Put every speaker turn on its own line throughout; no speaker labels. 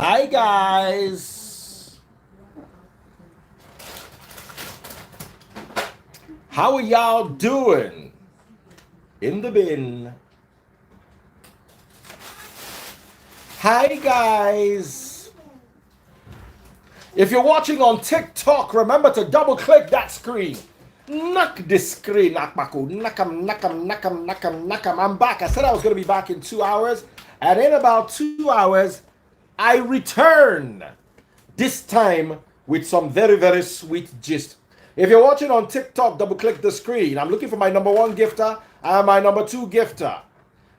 Hi guys. How are y'all doing? In the bin. Hi guys. If you're watching on TikTok, remember to double click that screen. Knock the screen, Akmaku. Nakam. I'm back. I said I was going to be back in 2 hours. And in about 2 hours, I return. This time with some very, very sweet gist. If you're watching on TikTok, double click the screen. I'm looking for my number one gifter and my number two gifter.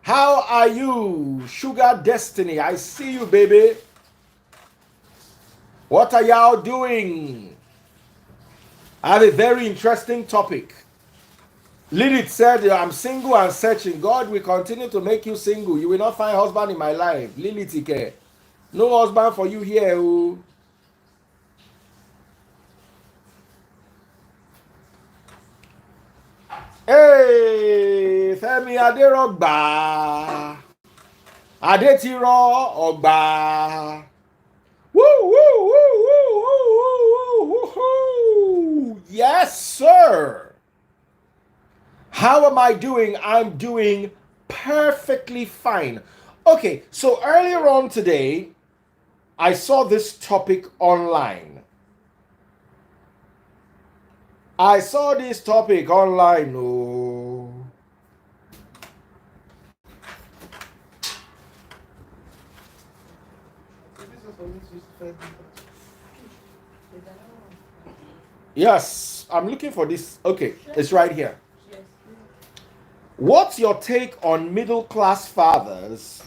How are you, Sugar Destiny? I see you, baby. What are y'all doing? I have a very interesting topic. Lilith said, I'm single and searching. God will continue to make you single. You will not find husband in my life. Lilith, Ike. No husband for you here. Oh. Hey, Fẹ́mi Adérọ̀gbà. Adétirọ̀ Ọ̀gbà. Woo, woo, woo, woo, woo, woo, woo. Yes, sir. How am I doing? I'm doing perfectly fine. Okay, so earlier on today, I saw this topic online. I saw this topic online. Oh. Yes, I'm looking for this. Okay, it's right here. What's your take on middle class fathers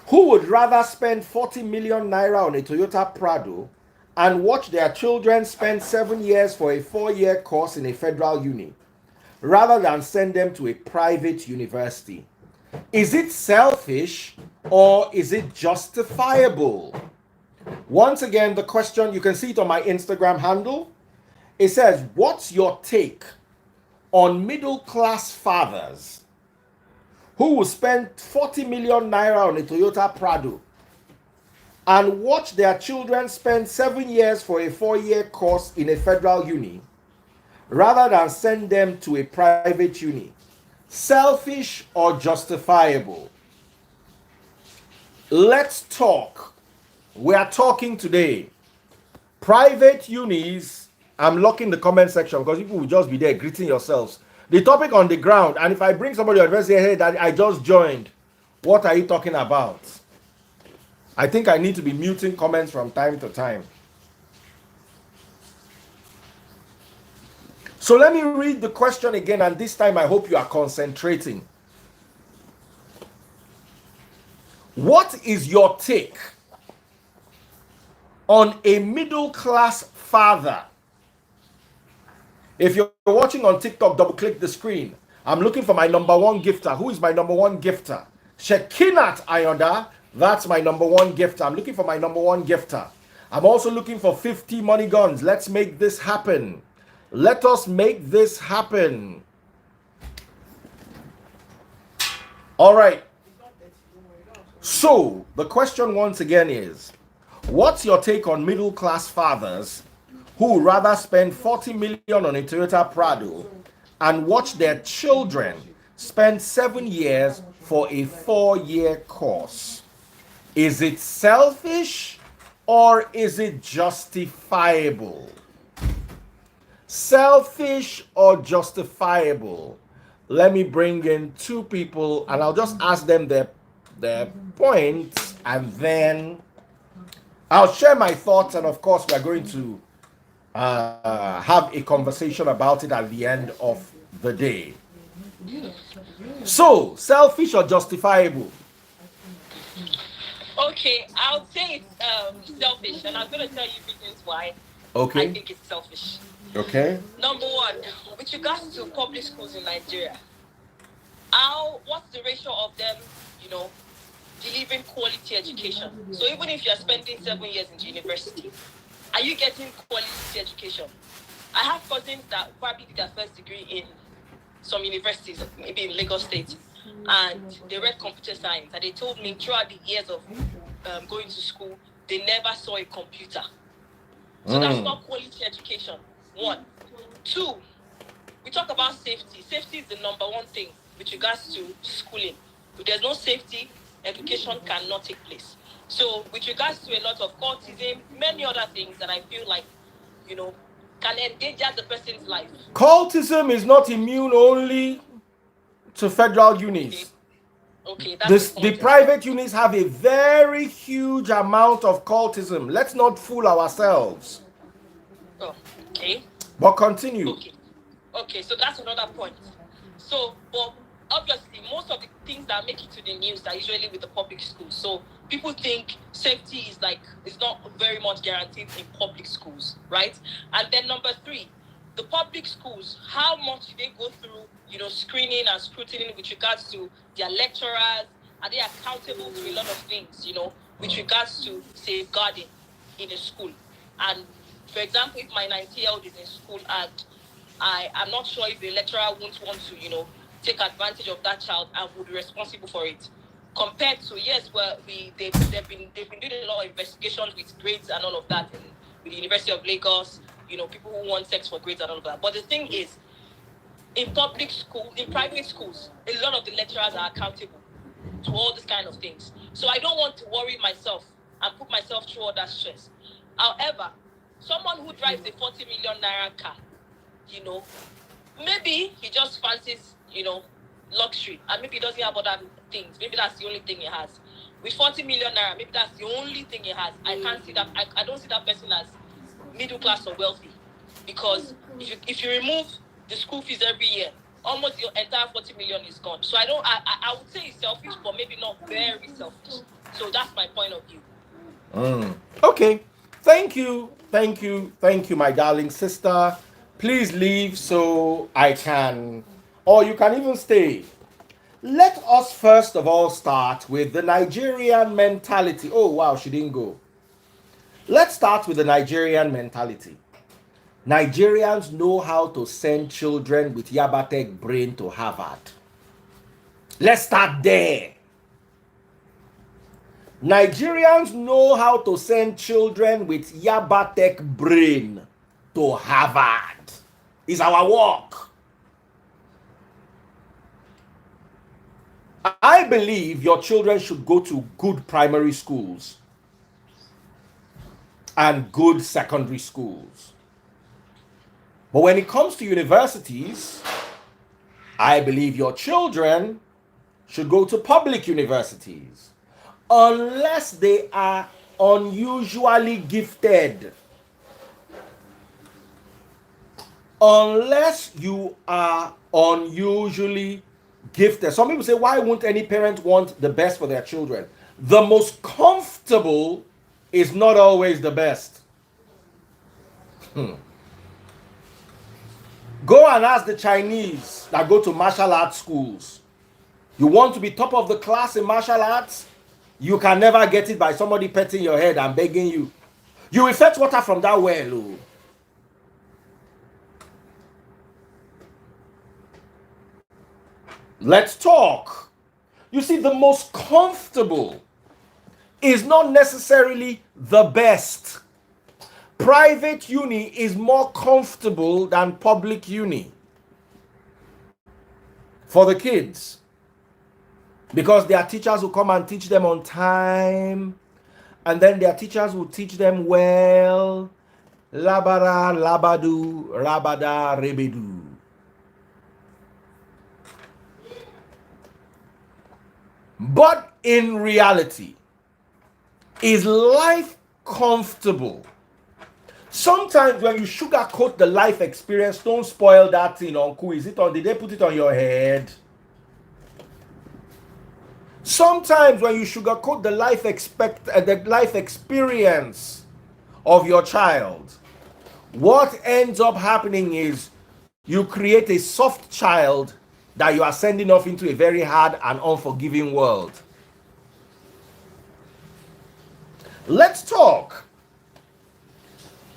who would rather spend 40 million naira on a Toyota Prado and watch their children spend 7 years for a 4-year course in a federal uni rather than send them to a private university? Is it selfish or is it justifiable? Once again, the question, you can see it on my Instagram handle. It says, what's your take on middle class fathers who will spend 40 million naira on a Toyota Prado and watch their children spend 7 years for a 4-year course in a federal uni rather than send them to a private uni? Selfish or justifiable? Let's talk. We are talking today. Private unis, I'm locking the comment section because people will just be there greeting yourselves. The topic on the ground, and if I bring somebody on say, hey, that I just joined, what are you talking about? I think I need to be muting comments from time to time. So let me read the question again, and this time I hope you are concentrating. What is your take on a middle class father? If you're watching on TikTok, double click the screen. I'm looking for my number one gifter. Who is my number one gifter? Shekinat Ayoda. That's my number one gifter. I'm looking for my number one gifter. I'm also looking for 50 money guns. Let's make this happen. Let us make this happen. All right. So the question once again is, what's your take on middle class fathers who would rather spend 40 million on a Toyota Prado and watch their children spend 7 years for a 4-year course? Is it selfish or is it justifiable? Selfish or justifiable? Let me bring in two people and I'll just ask them their points, and then I'll share my thoughts, and of course we're going to have a conversation about it at the end of the day. So, selfish or justifiable?
Okay, I'll say it's selfish, and I'm going to tell you reasons why
Okay.
I think it's selfish.
Okay.
Number one, with regards to public schools in Nigeria, what's the ratio of them, delivering quality education? So even if you're spending 7 years in university, are you getting quality education? I have cousins that probably did their first degree in some universities, maybe in Lagos State, and they read computer science, and they told me throughout the years of going to school, they never saw a computer. So that's not quality education. 1. 2, we talk about safety. Safety is the number one thing with regards to schooling. If there's no safety, education cannot take place. So with regards to a lot of cultism, many other things that I feel like, can endanger the person's life.
Cultism is not immune only to federal unis.
Okay, that's
the private unis have a very huge amount of cultism. Let's not fool ourselves.
Oh, okay.
But continue.
Okay, so that's another point. So, but obviously, most of the things that make it to the news are usually with the public schools. So people think safety is not very much guaranteed in public schools, right? And then number 3, the public schools, how much do they go through, screening and scrutiny with regards to their lecturers? Are they accountable to a lot of things, with regards to safeguarding in a school? And for example, if my 90-year-old is in school and I'm not sure if the lecturer won't want to, take advantage of that child and would be responsible for it. Compared to, yes, well, they've been doing a lot of investigations with grades and all of that with the University of Lagos, people who want sex for grades and all of that. But the thing is, in private schools, a lot of the lecturers are accountable to all these kind of things. So I don't want to worry myself and put myself through all that stress. However, someone who drives a 40 million naira car, maybe he just fancies, luxury, and maybe he doesn't have other things. Maybe that's the only thing he has. With 40 million naira, maybe that's the only thing he has. I can't see that. I don't see that person as middle class or wealthy, because if you remove the school fees every year, almost your entire 40 million is gone. So I would say it's selfish, but maybe not very selfish. So that's my point of view.
Okay. Thank you, my darling sister. Please leave so I can, or you can even stay. Let us first of all start with the Nigerian mentality. Oh, wow, she didn't go. Let's start with the Nigerian mentality. Nigerians know how to send children with Yabatek brain to Harvard. Let's start there. Nigerians know how to send children with Yabatek brain to Harvard. It's our work. I believe your children should go to good primary schools and good secondary schools. But when it comes to universities, I believe your children should go to public universities, unless they are unusually gifted. Unless you are unusually gifted. Some people say, why won't any parent want the best for their children? The most comfortable is not always the best. Go and ask the Chinese that go to martial arts schools. You want to be top of the class in martial arts? You can never get it by somebody petting your head and begging you. You will fetch water from that well. Let's talk. You see, the most comfortable is not necessarily the best. Private uni is more comfortable than public uni for the kids, because their teachers will come and teach them on time, and then their teachers will teach them well. Labara, labadu, rabada, rebedu. But in reality, is life comfortable? Sometimes when you sugarcoat the life experience, don't spoil that thing, uncle. Did they put it on your head? Sometimes when you sugarcoat the life experience of your child, what ends up happening is you create a soft child that you are sending off into a very hard and unforgiving world. Let's talk.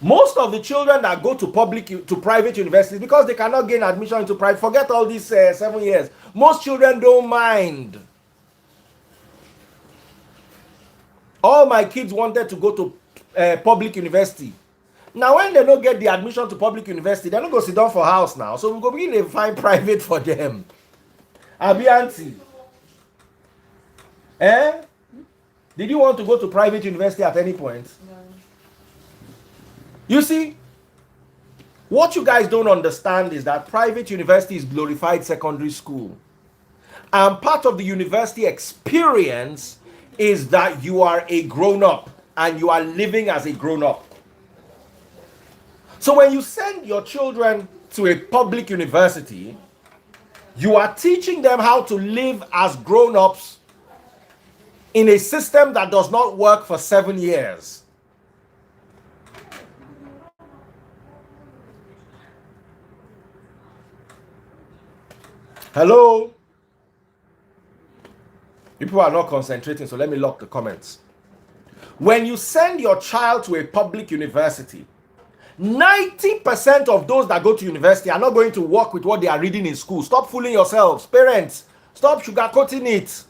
Most of the children that go to private universities, because they cannot gain admission into private, forget all these 7 years. Most children don't mind. All my kids wanted to go to public university. Now, when they don't get the admission to public university, they're not going to sit down for house now. So we go begin to find private for them. Abi auntie. Eh? Did you want to go to private university at any point? No. You see, what you guys don't understand is that private university is glorified secondary school. And part of the university experience is that you are a grown-up and you are living as a grown-up. So when you send your children to a public university, you are teaching them how to live as grown-ups in a system that does not work for 7 years. Hello? People are not concentrating, so let me lock the comments. When you send your child to a public university, 90% of those that go to university are not going to work with what they are reading in school. Stop fooling yourselves. Parents, stop sugarcoating it.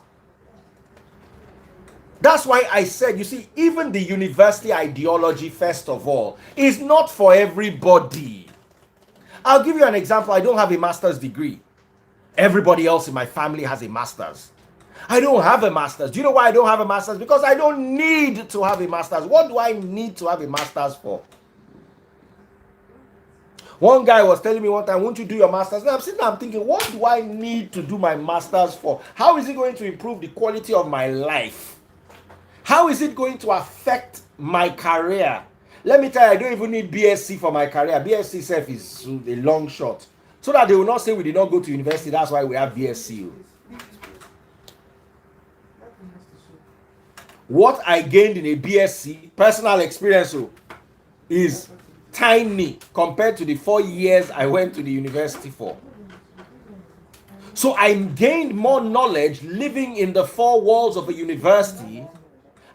That's why I said, you see, even the university ideology, first of all, is not for everybody. I'll give you an example. I don't have a master's degree. Everybody else in my family has a master's. I don't have a master's. Do you know why I don't have a master's? Because I don't need to have a master's. What do I need to have a master's for? One guy was telling me one time, won't you do your master's? Now I'm sitting there, I'm thinking, what do I need to do my master's for? How is it going to improve the quality of my life? How is it going to affect my career? Let me tell you, I don't even need BSc for my career. BSc self is a long shot. So that they will not say we did not go to university, that's why we have BSc. What I gained in a BSc, personal experience, is tiny compared to the 4 years I went to the university for. So I gained more knowledge living in the four walls of a university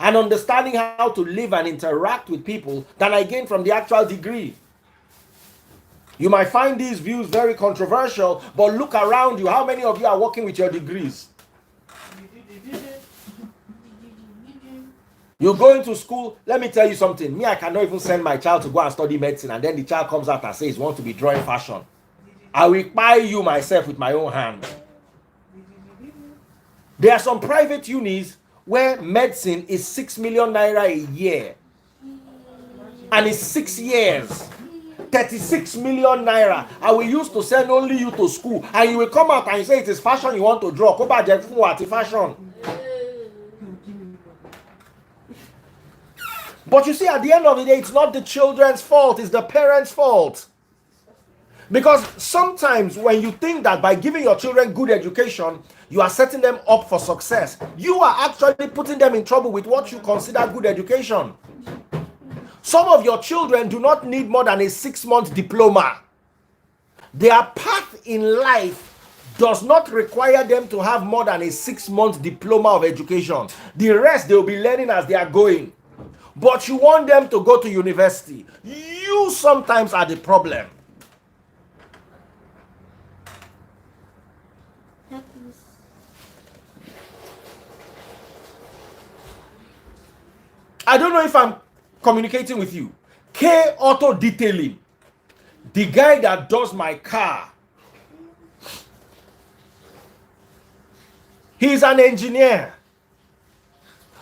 and understanding how to live and interact with people than I gained from the actual degree. You might find these views very controversial, but look around you. How many of you are working with your degrees? You go into school, let me tell you something. Me, I cannot even send my child to go and study medicine, and then the child comes out and says he wants to be drawing fashion. I will buy you myself with my own hand. There are some private unis where medicine is 6 million naira a year. And it's 6 years. 36 million naira. I will use to send only you to school. And you will come out and say it is fashion you want to draw. Come back and what fashion. But you see, at the end of the day, it's not the children's fault, it's the parents' fault. Because sometimes when you think that by giving your children good education, you are setting them up for success, you are actually putting them in trouble with what you consider good education. Some of your children do not need more than a 6-month diploma. Their path in life does not require them to have more than a 6-month diploma of education. The rest they will be learning as they are going. But you want them to go to university. You sometimes are the problem. I don't know if I'm communicating with you. K Auto Detailing, the guy that does my car, he's an engineer.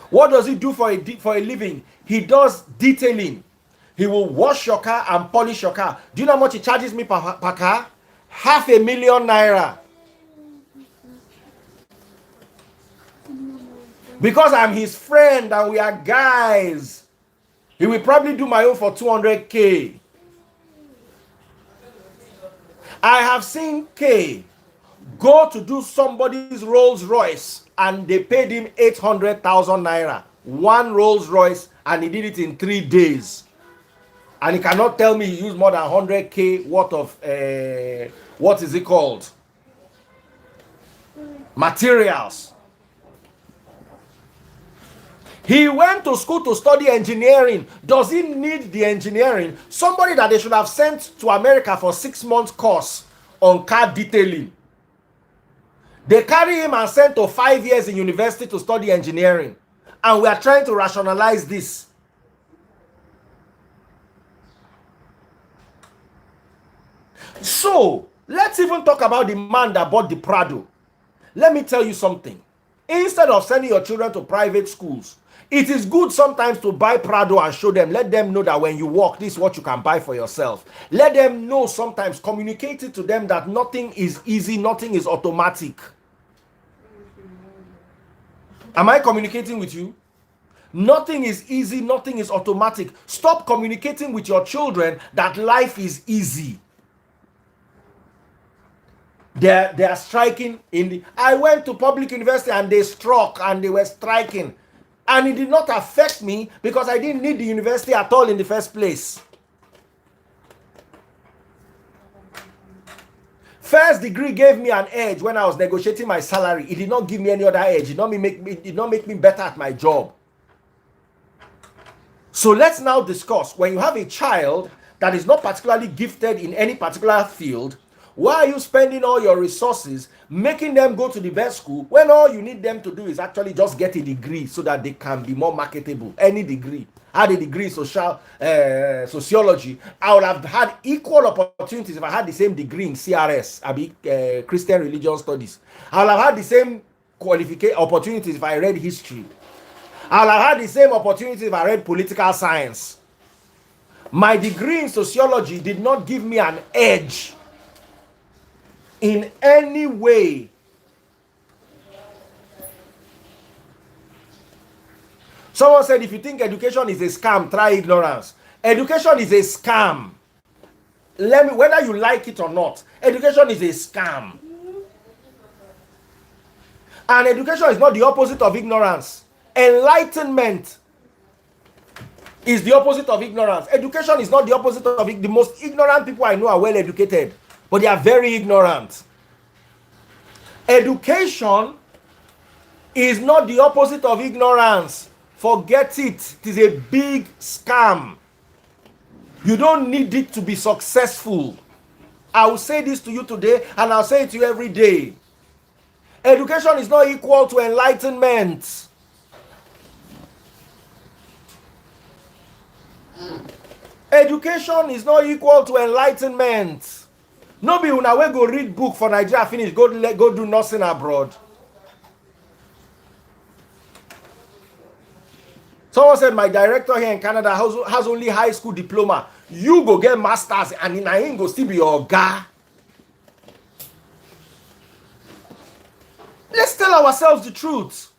What does he do for a living? He does detailing. He will wash your car and polish your car. Do you know how much he charges me per car? 500,000 naira. Because I'm his friend and we are guys, he will probably do my own for 200k. I have seen K go to do somebody's Rolls Royce and they paid him 800,000 naira. One Rolls Royce, and he did it in 3 days. And he cannot tell me he used more than 100k worth of what is it called? Materials. He went to school to study engineering. Does he need the engineering? Somebody that they should have sent to America for 6 months course on car detailing. They carry him and sent to 5 years in university to study engineering. And we are trying to rationalize this. So, let's even talk about the man that bought the Prado. Let me tell you something. Instead of sending your children to private schools, it is good sometimes to buy Prado and show them. Let them know that when you walk, this is what you can buy for yourself. Let them know sometimes, communicate it to them that nothing is easy, nothing is automatic. Am I communicating with you? Nothing is easy, nothing is automatic. Stop communicating with your children that life is easy. They are striking in the... I went to public university and they struck and they were striking. And it did not affect me because I didn't need the university at all in the first place. First degree gave me an edge when I was negotiating my salary. It did not give me any other edge. It did not make me better at my job. So let's now discuss, when you have a child that is not particularly gifted in any particular field, why are you spending all your resources making them go to the best school when all you need them to do is actually just get a degree so that they can be more marketable? Any degree. I had a degree in sociology. I would have had equal opportunities if I had the same degree in CRS, Christian Religion Studies. I would have had the same opportunities if I read history. I would have had the same opportunities if I read political science. My degree in sociology did not give me an edge in any way. Someone said, if you think education is a scam, try ignorance. Education is a scam. Whether you like it or not, education is a scam. And education is not the opposite of ignorance. Enlightenment is the opposite of ignorance. Education is not the opposite of it. The most ignorant people I know are well educated, but they are very ignorant. Education is not the opposite of ignorance. Forget it. It is a big scam. You don't need it to be successful. I will say this to you today, and I'll say it to you every day. Education is not equal to enlightenment. Education is not equal to enlightenment. No be una we go read book for Nigeria finish, go do nursing abroad. Someone said my director here in Canada has only high school diploma. You go get masters and in him go still be your guy. Let's tell ourselves the truth.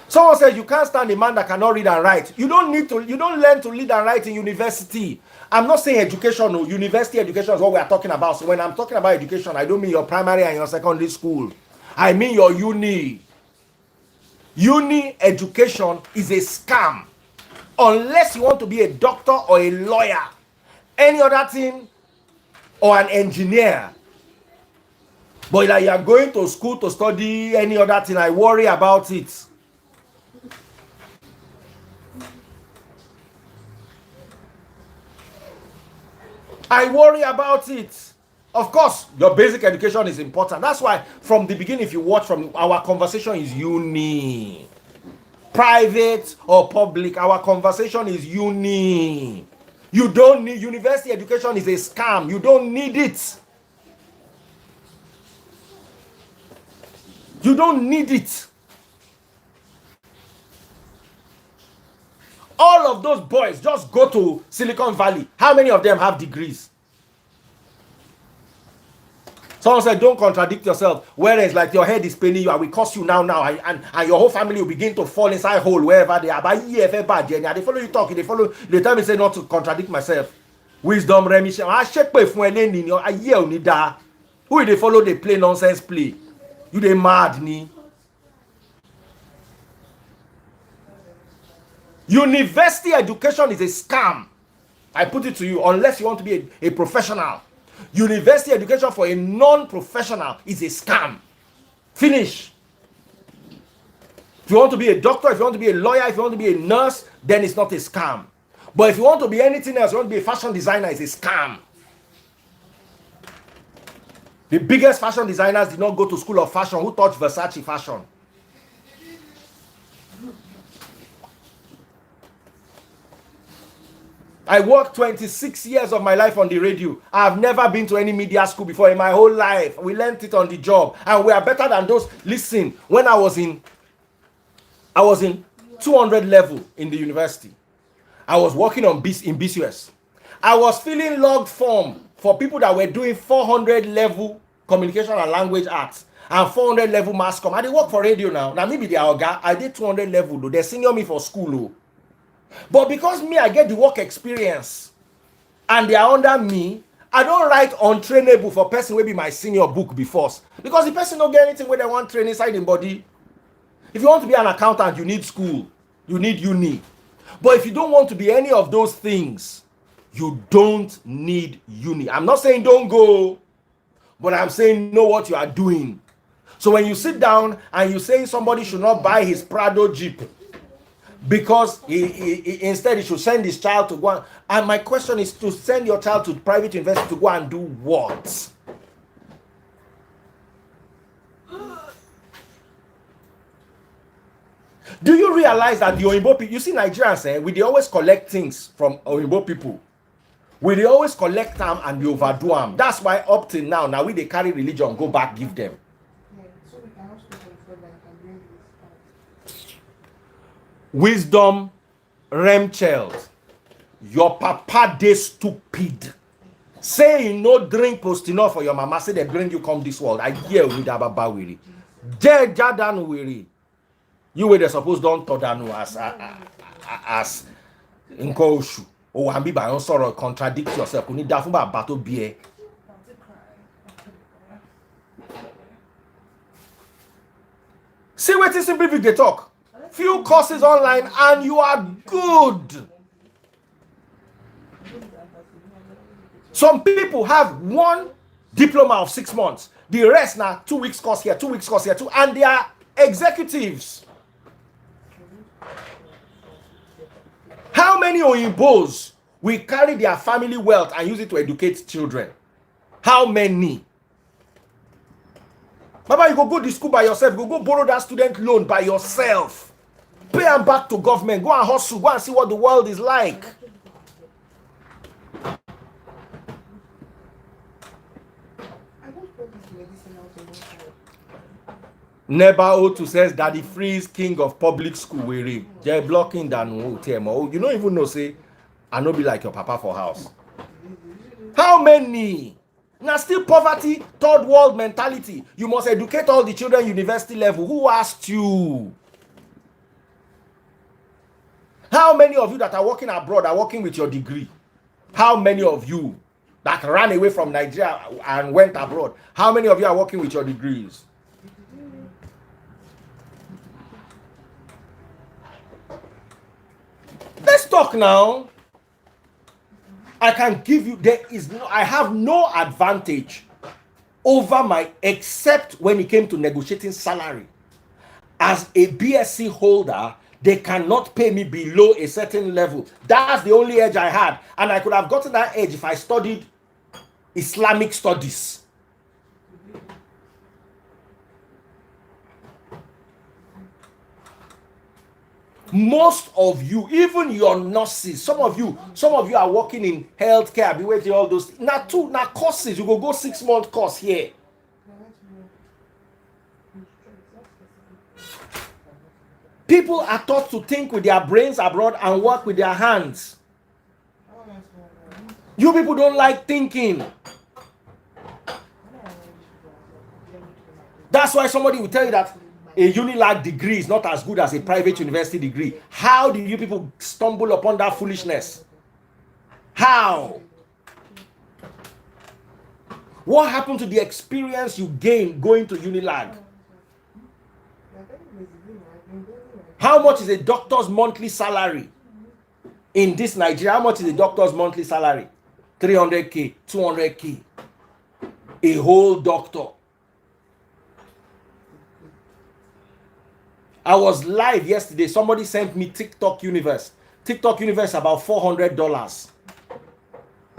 Someone said you can't stand a man that cannot read and write. You don't learn to read and write in university. I'm not saying education, no. University education is what we are talking about. So when I'm talking about education, I don't mean your primary and your secondary school. I mean your uni. Uni education is a scam. Unless you want to be a doctor or a lawyer, any other thing, or an engineer. But like you are going to school to study any other thing, I worry about it. I worry about it. Of course, your basic education is important. That's why from the beginning, if you watch from our conversation is uni. Private or public, our conversation is uni. You don't need university education is a scam. You don't need it. You don't need it. All of those boys just go to Silicon Valley. How many of them have degrees? Someone said, don't contradict yourself. Whereas like your head is paining you, I will curse you now, and your whole family will begin to fall inside hole wherever they are. But they follow you talking, they tell me say not to contradict myself. Wisdom remission. Who they follow they play nonsense play? You they mad ni? University education is a scam. I put it to you, unless you want to be a professional. University education for a non-professional is a scam. Finish. If you want to be a doctor, if you want to be a lawyer, if you want to be a nurse, then it's not a scam. But if you want to be anything else, you want to be a fashion designer, it's a scam. The biggest fashion designers did not go to school of fashion. Who taught Versace fashion? I worked 26 years of my life on the radio. I've never been to any media school before in my whole life. We learned it on the job, and we are better than those. Listen, when I was in 200 level in the university. I was working on in BCS. I was filling log form for people that were doing 400 level communication and language arts and 400 level mass com. I did work for radio now. Now maybe they are guy. I did 200 level though. They senior me for school though. But because me, I get the work experience and they are under me, I don't write untrainable for person will be my senior book before. Because the person don't get anything where they want training inside in body. If you want to be an accountant, you need school. You need uni. But if you don't want to be any of those things, you don't need uni. I'm not saying don't go, but I'm saying know what you are doing. So when you sit down and you say somebody should not buy his Prado Jeep because instead he should send his child to go and my question is to send your child to private university to go and do what? Do you realize that the Oyinbo people, you see Nigerians, we they always collect things from Oyinbo people. We they always collect them and they overdo them. That's why up till now we they carry religion, go back, give them.
Yeah, so we can also control that and bring this out.
Wisdom, Remchild, your papa they stupid. Say you no drink postino for your mama, say they bring you come this world. I hear with Ababa Wiri. Jadan Wiri. You were supposed don't todanu as Nkoshu. Oh, I'm be by on sorrow contradict yourself. You need that from battle beer. See what is simple they talk. Few courses online and you are good. Some people have one diploma of 6 months. The rest now 2 weeks course here, 2 weeks course here, too, and they are executives. How many Oyimbos will carry their family wealth and use it to educate children? How many? Baba, you go to school by yourself. Go borrow that student loan by yourself. Pay them back to government. Go and hustle. Go and see what the world is like. Neba O2 says Daddy Freeze, king of public school. They're blocking that. You don't even know, say, I no be like your papa for house. How many? Now still poverty, third world mentality. You must educate all the children university level. Who asked you? How many of you that are working abroad are working with your degree? How many of you that ran away from Nigeria and went abroad? How many of you are working with your degrees? Let's talk now. I can give you, I have no advantage over my, except when it came to negotiating salary. As a BSc holder, they cannot pay me below a certain level. That's the only edge I had. And I could have gotten that edge if I studied Islamic studies. Most of you, even your nurses, some of you are working in healthcare, be waiting all those. Now courses, you go 6 month course here. People are taught to think with their brains abroad and work with their hands. You people don't like thinking. That's why somebody will tell you that a Unilag degree is not as good as a private university degree. How do you people stumble upon that foolishness? How? What happened to the experience you gained going to Unilag? How much is a doctor's monthly salary in this Nigeria? How much is a doctor's monthly salary? 300K, 200K. A whole doctor. I was live yesterday. Somebody sent me TikTok Universe. TikTok Universe about $400.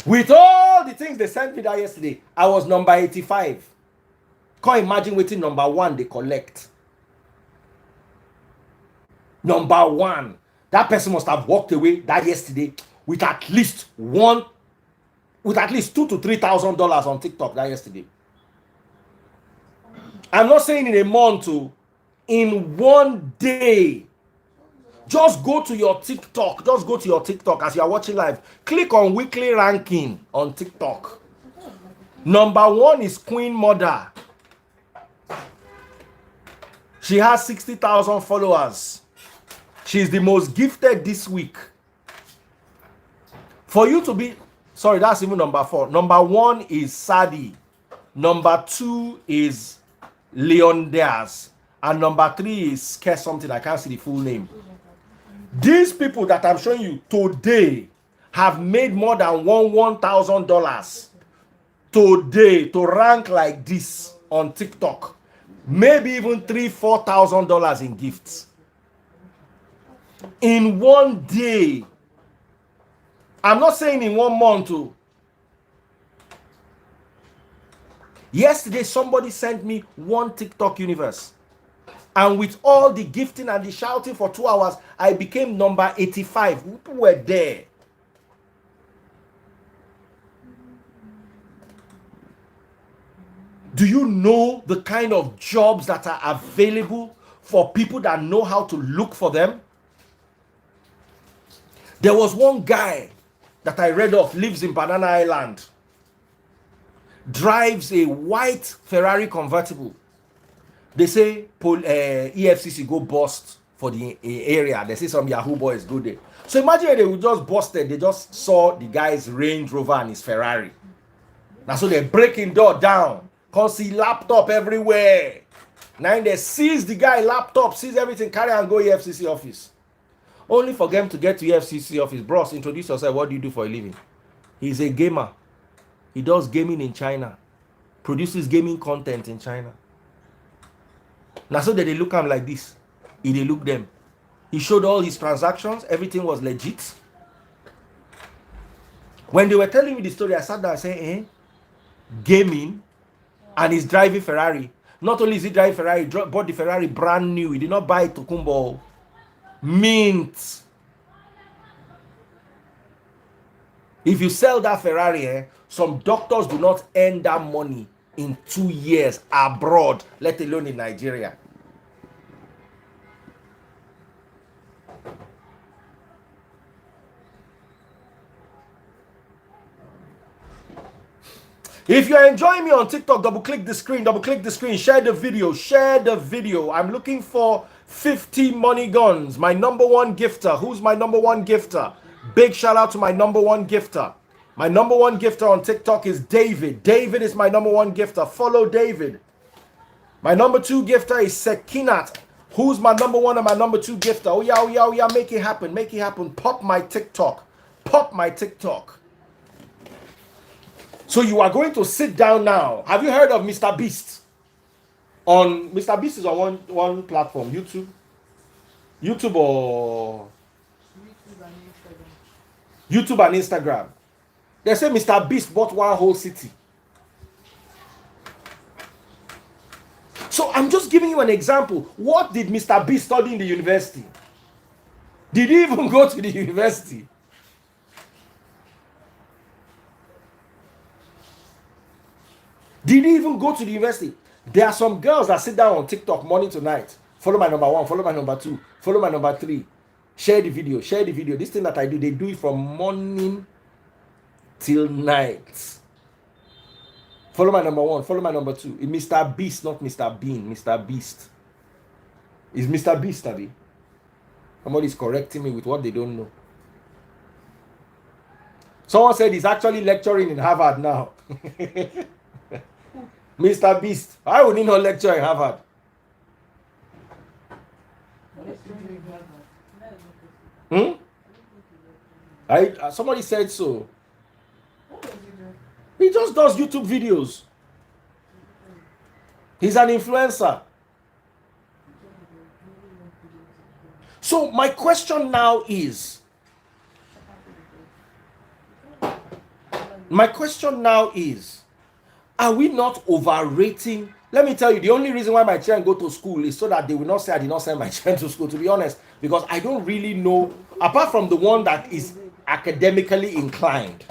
With all the things they sent me that yesterday, I was number 85. Can't imagine waiting number 1 they collect. Number 1. That person must have walked away that yesterday. with at least $2,000 to $3,000 on TikTok that yesterday. I'm not saying in a month, in one day. Just go to your TikTok. Just go to your TikTok as you are watching live. Click on weekly ranking on TikTok. Number 1 is Queen Mother. She has 60,000 followers. She's the most gifted this week. For you to be, sorry, that's even number 4. Number 1 is Sadi. Number 2 is Leon Diaz. And number 3 is Care something. I can't see the full name. These people that I'm showing you today have made more than $1,000 today to rank like this on TikTok. Maybe even $3,000-$4,000 in gifts. In one day. I'm not saying in 1 month. Yesterday, somebody sent me one TikTok universe. And with all the gifting and the shouting for 2 hours, I became number 85. People were there. Do you know the kind of jobs that are available for people that know how to look for them? There was one guy that I read of, lives in Banana Island, drives a white Ferrari convertible. They say EFCC go bust for the area. They say some Yahoo boys go there. So imagine they would just busted. They just saw the guy's Range Rover and his Ferrari. Now so they're breaking door down. Can't see laptop everywhere. Now they seize the guy laptop, seize everything, carry and go EFCC office. Only for them to get to EFCC office. Bros, introduce yourself. What do you do for a living? He's a gamer. He does gaming in China. Produces gaming content in China. Now so that they look at him like this. They look them. He showed all his transactions. Everything was legit. When they were telling me the story, I sat down and said, gaming, and he's driving Ferrari. Not only is he driving Ferrari, he bought the Ferrari brand new. He did not buy it to Kumbo. Mint. If you sell that Ferrari, some doctors do not earn that money in 2 years abroad, let alone in Nigeria. If you're enjoying me on TikTok, double click the screen, share the video. I'm looking for 50 money guns. My number 1 gifter. Who's my number 1 gifter? Big shout out to my number 1 gifter. My number 1 gifter on TikTok is David. David is my number 1 gifter. Follow David. My number 2 gifter is Sekinat. Who's my number 1 and my number 2 gifter? Oh yeah. Make it happen. Pop my TikTok. So you are going to sit down now. Have you heard of Mr. Beast? Mr. Beast is on one platform, YouTube or YouTube and Instagram. They say Mr. Beast bought one whole city. So I'm just giving you an example. What did Mr. Beast study in the university? Did he even go to the university? Did he even go to the university? There are some girls that sit down on TikTok morning to night. Follow my number 1, follow my number 2, follow my number 3. Share the video. This thing that I do, they do it from morning till night. Follow my number 1, follow my number 2. It's Mr. Beast, not Mr. Bean. Mr. Beast. It's Mr. Beast, Abby. Somebody's correcting me with what they don't know. Someone said he's actually lecturing in Harvard now. Mr. Beast. Why would he not lecture in Harvard? Somebody said so. He just does YouTube videos. He's an influencer. So my question now is, are we not overrating? Let me tell you, the only reason why my children go to school is so that they will not say I did not send my children to school, to be honest, because I don't really know, apart from the one that is academically inclined.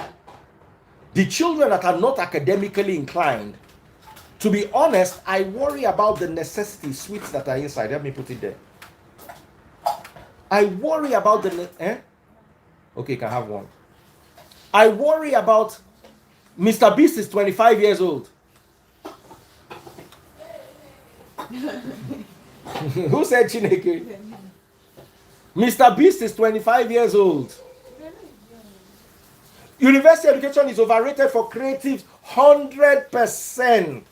The children that are not academically inclined, to be honest, I worry about the necessity sweets that are inside. Let me put it there. I worry about the okay, you can have one. I worry about Mr. Beast is 25 years old. Who said Chineke? Mr. Beast is 25 years old. University education is overrated for creatives 100%.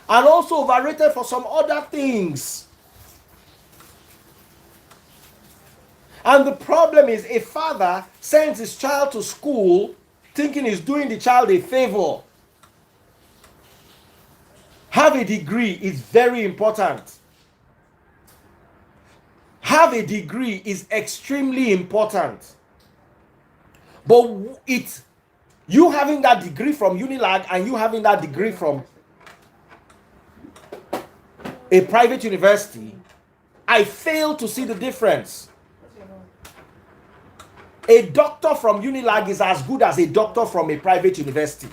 And also overrated for some other things. And the problem is a father sends his child to school thinking he's doing the child a favor. Have a degree is very important. Have a degree is extremely important. But you having that degree from Unilag and you having that degree from a private university, I fail to see the difference. A doctor from Unilag is as good as a doctor from a private university.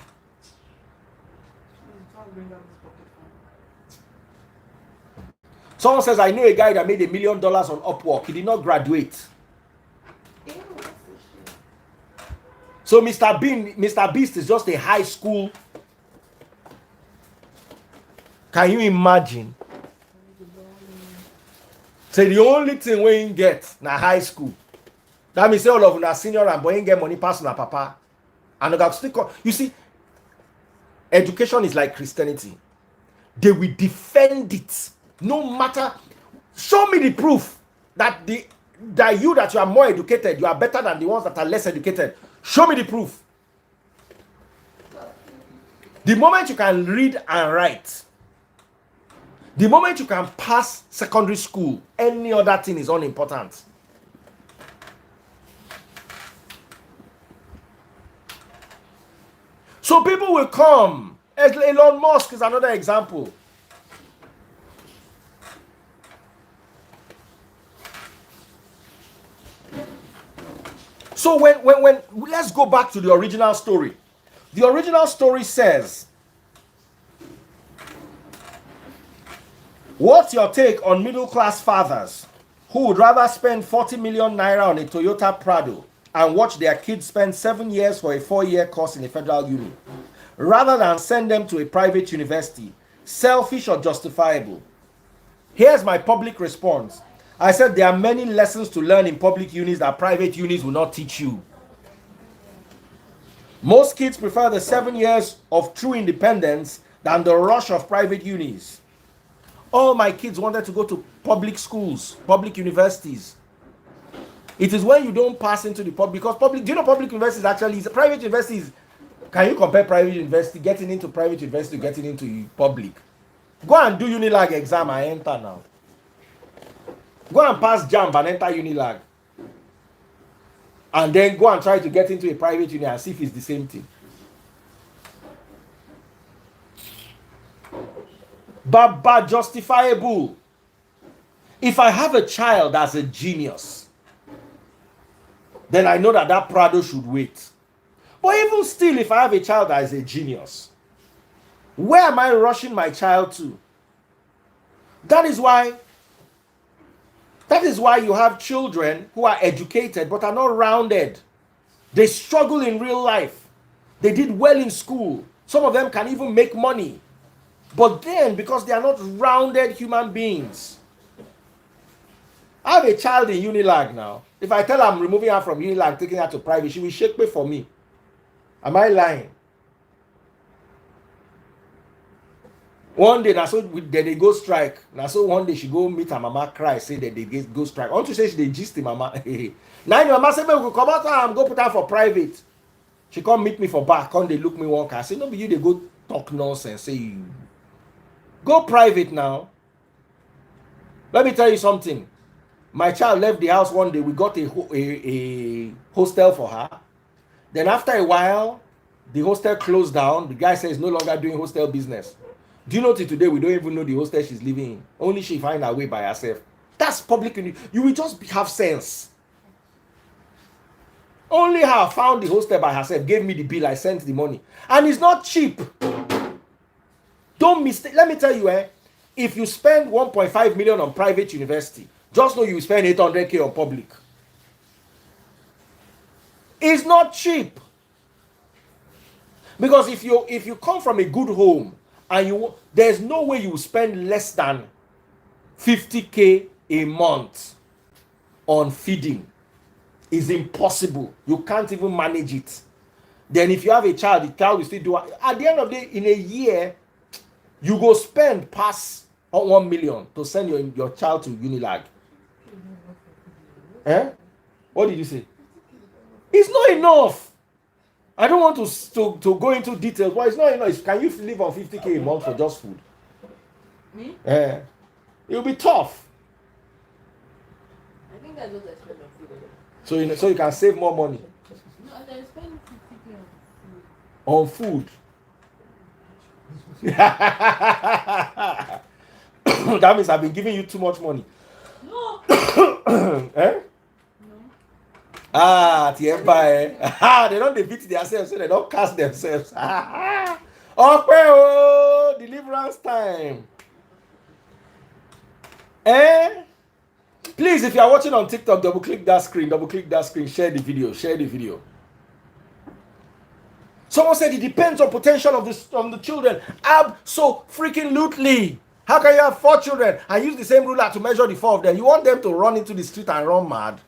Someone says, I know a guy that made $1 million on Upwork. He did not graduate. So Mr. Beast is just a high school. Can you imagine? Say the only thing we ain't get na high school. That means say all of una senior and boy ain't get money pass na papa. And you got still you see, education is like Christianity. They will defend it. No matter, show me the proof that you are more educated, you are better than the ones that are less educated. Show me the proof. The moment you can read and write, the moment you can pass secondary school, any other thing is unimportant. So people will come. Elon Musk is another example. So when let's go back to the original story. The original story says, what's your take on middle-class fathers who would rather spend 40 million naira on a Toyota Prado and watch their kids spend 7 years for a 4-year course in a federal uni, rather than send them to a private university? Selfish or justifiable? Here's my public response. I said there are many lessons to learn in public unis that private unis will not teach you. Most kids prefer the 7 years of true independence than the rush of private unis. All my kids wanted to go to public schools, public universities. It is when you don't pass into the public, because public, do you know public universities actually is private universities? Can you compare private university, getting into private university, getting into public? Go and do Unilag exam and enter now. Go and pass JAMB and enter Unilag. And then go and try to get into a private uni and see if it's the same thing. But justifiable. If I have a child that's a genius, then I know that Prado should wait. But even still, if I have a child that is a genius, where am I rushing my child to? That is why you have children who are educated but are not rounded. They struggle in real life. They did well in school. Some of them can even make money. But then, because they are not rounded human beings. I have a child in Unilag now. If I tell her I'm removing her from Unilag, taking her to private, she will shake me for me. Am I lying? One day, they go strike. Now, so one day she go meet her mama, cry, say that they go strike. I want to say she gist the mama. Now your mama say, we will come out and go put her for private. She come meet me for back. Come they look me one car. I say, no, but you they go talk nonsense. Say you go private now. Let me tell you something. My child left the house one day. We got a hostel for her. Then after a while, the hostel closed down. The guy says no longer doing hostel business. Do you know till today we don't even know the hostel she's living in? Only she find her way by herself. That's public. You will just have sense. Only her found the hostel by herself, gave me the bill, I sent the money. And it's not cheap. Don't mistake. Let me tell you, if you spend 1.5 million on private university, just know you spend 800K on public. It's not cheap. Because if you come from a good home and there's no way you spend less than 50K a month on feeding. It's impossible. You can't even manage it. Then if you have a child, the child will still do it. At the end of the day, in a year, you go spend past 1 million to send your child to Unilag. What did you say? It's not enough. I don't want to go into details, but it's not enough. Can you live on 50K a month for just food?
Me?
It'll be tough.
I think that's what I spend on food.
So you can save more money
No, I spend 50K on food.
on food. That means I've been giving you too much money.
No.
Eh? Tiemba, they don't defeat themselves, so they don't cast themselves. Okay, deliverance time. Please, if you are watching on TikTok, double click that screen, share the video. Someone said it depends on potential of the children. Abso-freaking-lutely. How can you have 4 children and use the same ruler to measure the 4 of them? You want them to run into the street and run mad?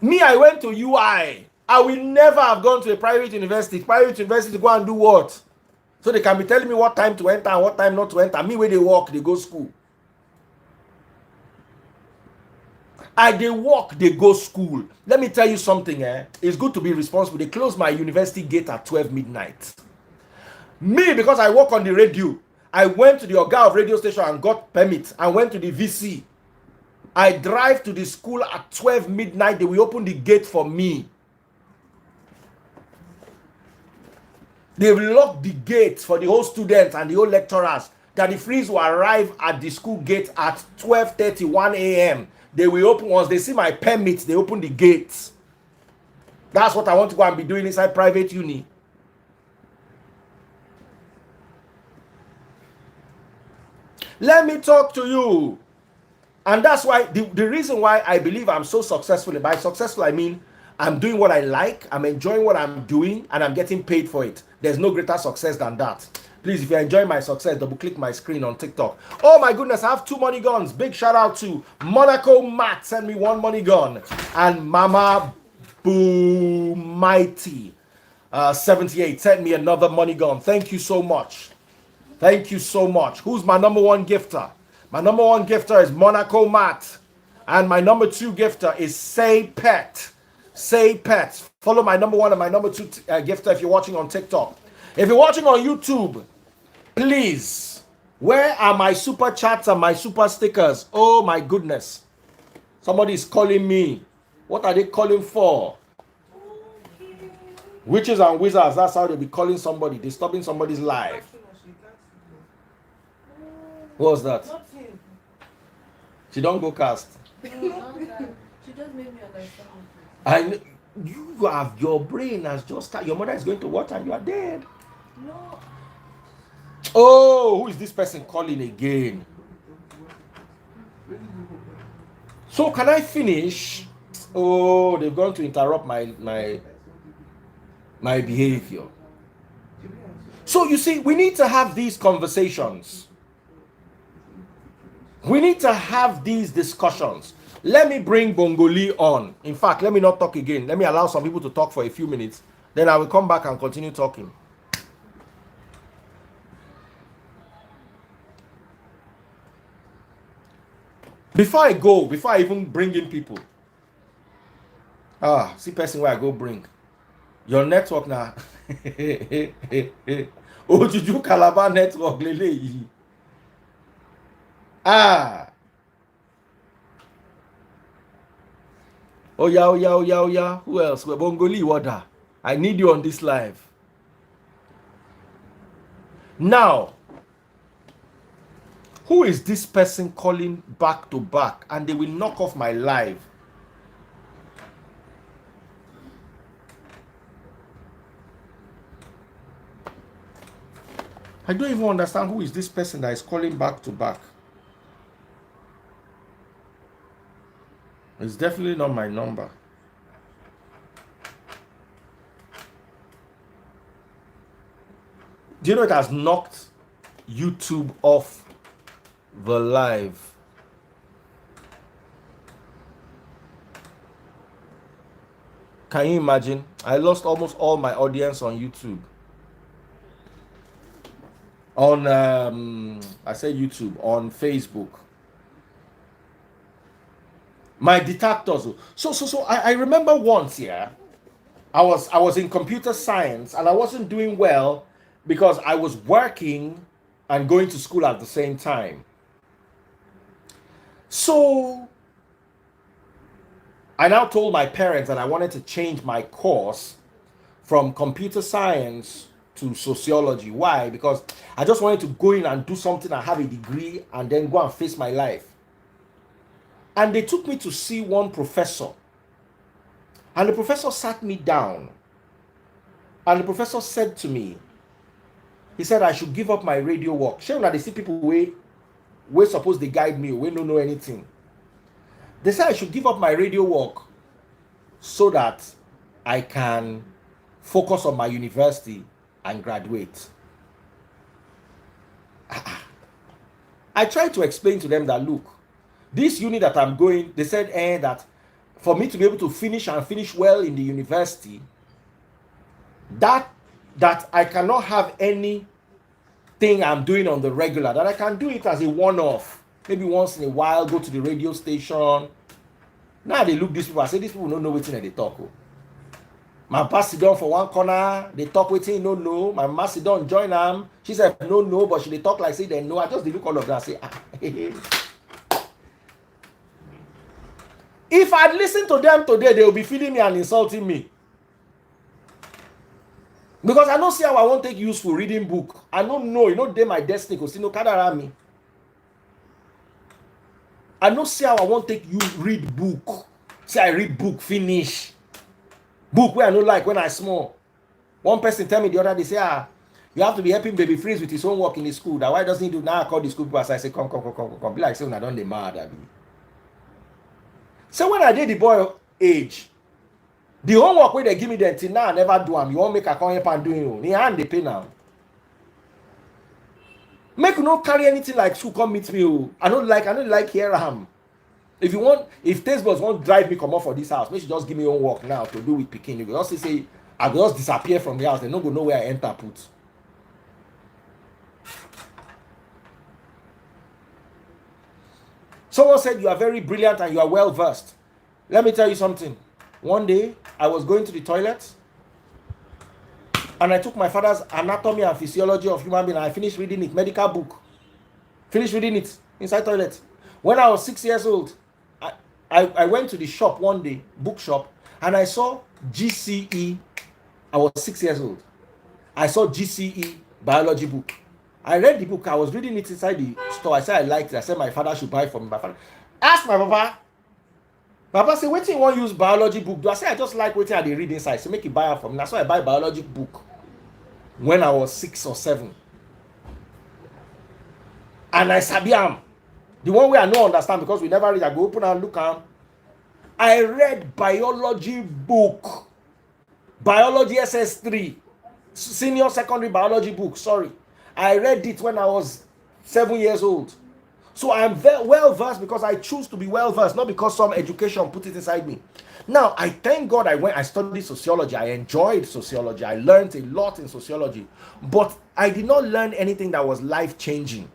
Me, I went to UI. I will never have gone to a private university. Private university go and do what? So they can be telling me what time to enter and what time not to enter. Me, where they work, they go school. They work, they go school. Let me tell you something. It's good to be responsible. They close my university gate at 12 midnight. Me, because I work on the radio, I went to the Oga of radio station and got permit. I went to the VC. I drive to the school at 12 midnight. They will open the gate for me. They will lock the gate for the whole students and the whole lecturers that the freeze will arrive at the school gate at 12:31 a.m. They will open. Once they see my permit, they open the gates. That's what I want to go and be doing inside private uni. Let me talk to you. And that's why the reason why I believe I'm so successful. By successful, I mean I'm doing what I like, I'm enjoying what I'm doing, and I'm getting paid for it. There's no greater success than that. Please, if you're enjoying my success, double click my screen on TikTok. Oh my goodness, I have 2 money guns. Big shout out to Monaco Matt, send me 1 money gun. And Mama Boo Mighty 78, send me another money gun. Thank you so much. Thank you so much. Who's my number 1 gifter? My number 1 gifter is Monaco Matt. And my number 2 gifter is Say Pet. Say Pets. Follow my number 1 and my number 2 gifter if you're watching on TikTok. If you're watching on YouTube, please, where are my super chats and my super stickers? Oh my goodness. Somebody is calling me. What are they calling for? Witches and wizards, that's how they'll be calling somebody, disturbing somebody's life. What was that? She don't go cast.
She just made me understand.
You have your brain has just started. Your mother is going to watch and you are dead.
No.
Oh, who is this person calling again? So can I finish? Oh, they're going to interrupt my behavior. So you see, we need to have these conversations. We need to have these discussions. Let me bring Bongoli on. In fact, let me not talk again. Let me allow some people to talk for a few minutes. Then I will come back and continue talking. Before I even bring in people. See person where I go bring. Your network now. Oh, Juju Calabar network. Lele. Oh yeah. Who else? Bongoli Wada. I need you on this live. Now, Who is this person calling back to back? And they will knock off my live. I don't even understand who is this person that is calling back to back. It's definitely not my number. Do you know it has knocked YouTube off the live? Can you imagine? I lost almost all my audience on YouTube. On I say YouTube, on Facebook. My detectors. So I remember once, yeah, I was in computer science and I wasn't doing well because I was working and going to school at the same time. So I now told my parents that I wanted to change my course from computer science to sociology. Why? Because I just wanted to go in and do something and have a degree and then go and face my life. And they took me to see one professor. And the professor sat me down. And the professor said to me, he said I should give up my radio work. Sure, now they see people where suppose they guide me, we don't know anything. They said I should give up my radio work so that I can focus on my university and graduate. I tried to explain to them that, look, this uni that I'm going, they said that for me to be able to finish well in the university, that I cannot have anything I'm doing on the regular, that I can do it as a one-off. Maybe once in a while, go to the radio station. Now they look these people, I say, these people don't know what they talk. My papa sit down for one corner, they talk waiting, no. My mama sit down, join them. She said, no, but she they talk like say they know. I just look all of that and say, If I'd listened to them today, they will be feeling me and insulting me. Because I don't see how I won't take useful reading book. I don't know, they my destiny, because no cadara me. I don't see how I won't take you read book. Say I read book, finish. Book where I don't like when I small. One person tell me the other day, say, you have to be helping baby Freeze with his homework in the school. That why doesn't he do now? I call the school people as I say, come. Be like, say, I don't dey mad at me. So when I did the boy age, the homework where they give me then till now I never do them. You won't make a come help and do it. The hand they pay now. Make you not carry anything like school come meet me. I don't like here am. If Tastebus won't drive me come off for this house, make you just give me homework now to do with Pekin. You just say I will just disappear from the house. They don't go know where I enter put. Someone said you are very brilliant and you are well versed. Let me tell you something. One day I was going to the toilet and I took my father's Anatomy and Physiology of Human Being and I finished reading it, medical book. Finished reading it inside toilet. When I was 6 years old, I went to the shop one day, bookshop, and I saw GCE. I was 6 years old. I saw GCE biology book. I read the book. I was reading it inside the store. I said I liked it. I said my father should buy it for me. My father asked my papa. Papa said, "What you want to use biology book?" Do I say I just like what I read inside? So make it buy it for me. That's why I buy biology book when I was 6 or 7. And I sabiam. The one way I don't understand because we never read. I go open and look at. I read biology book. Biology SS3. Senior secondary biology book. Sorry. I read it when I was 7 years old. So I'm very well versed because I choose to be well versed, not because some education put it inside me. Now, I thank God I studied sociology. I enjoyed sociology. I learned a lot in sociology. But I did not learn anything that was life-changing.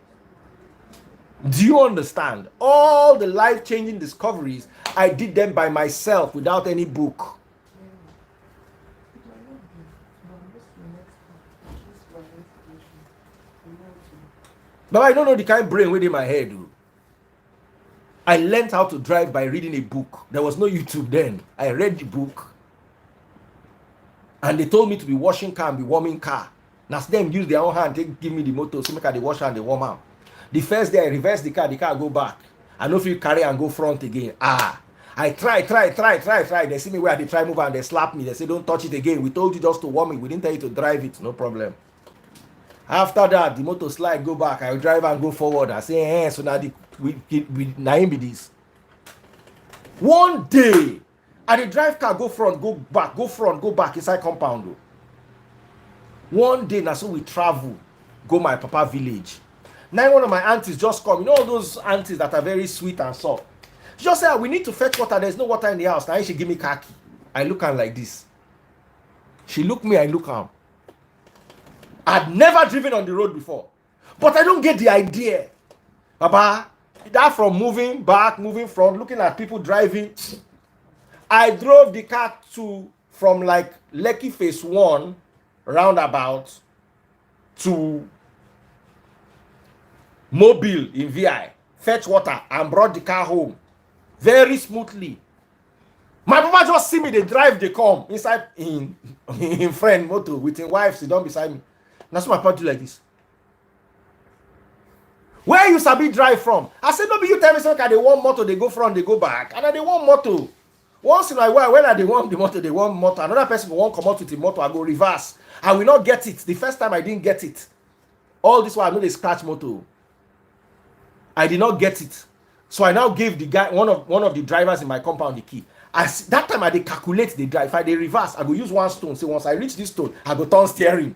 Do you understand? All the life-changing discoveries, I did them by myself without any book. But I don't know the kind of brain within my head. I learned how to drive by reading a book. There was no YouTube then. I read the book. And they told me to be washing car and be warming car. Now them use their own hand, they give me the motor, so make I the wash and the warm out. The first day I reverse the car go back. I know if you carry and go front again. I try. They see me where they try move and they slap me. They say, don't touch it again. We told you just to warm it. We didn't tell you to drive it. No problem. After that, the motor slide go back. I drive and go forward. I say, so now we be this. One day, I the drive car go front, go back, go front, go back inside compound. One day, now so we travel, go my papa village. Now one of my aunties just come. You know all those aunties that are very sweet and soft. She just said, we need to fetch water. There's no water in the house. Now she give me khaki. I look at her like this. She look me, I look her. I'd never driven on the road before. But I don't get the idea. Papa, that from moving back, moving front, looking at people driving. I drove the car from like Lekki Phase 1 roundabout to Mobile in VI, fetch water and brought the car home very smoothly. My mama just see me, they drive, they come inside in friend motor with his wife, sit down beside me. That's why my papa do like this. Where you sabi drive from? I said, no, but you tell me something, they want motor, they go front, they go back, and then they want motor. Once in a while, when they want the motor, they want motor. Another person will want come out with the motor, I go reverse. I will not get it. The first time I didn't get it. All this while I know they scratch motor. I did not get it. So I now gave the guy, one of the drivers in my compound, the key. That time I dey calculate the drive. If I dey reverse, I go use one stone. Say once I reach this stone, I go turn steering.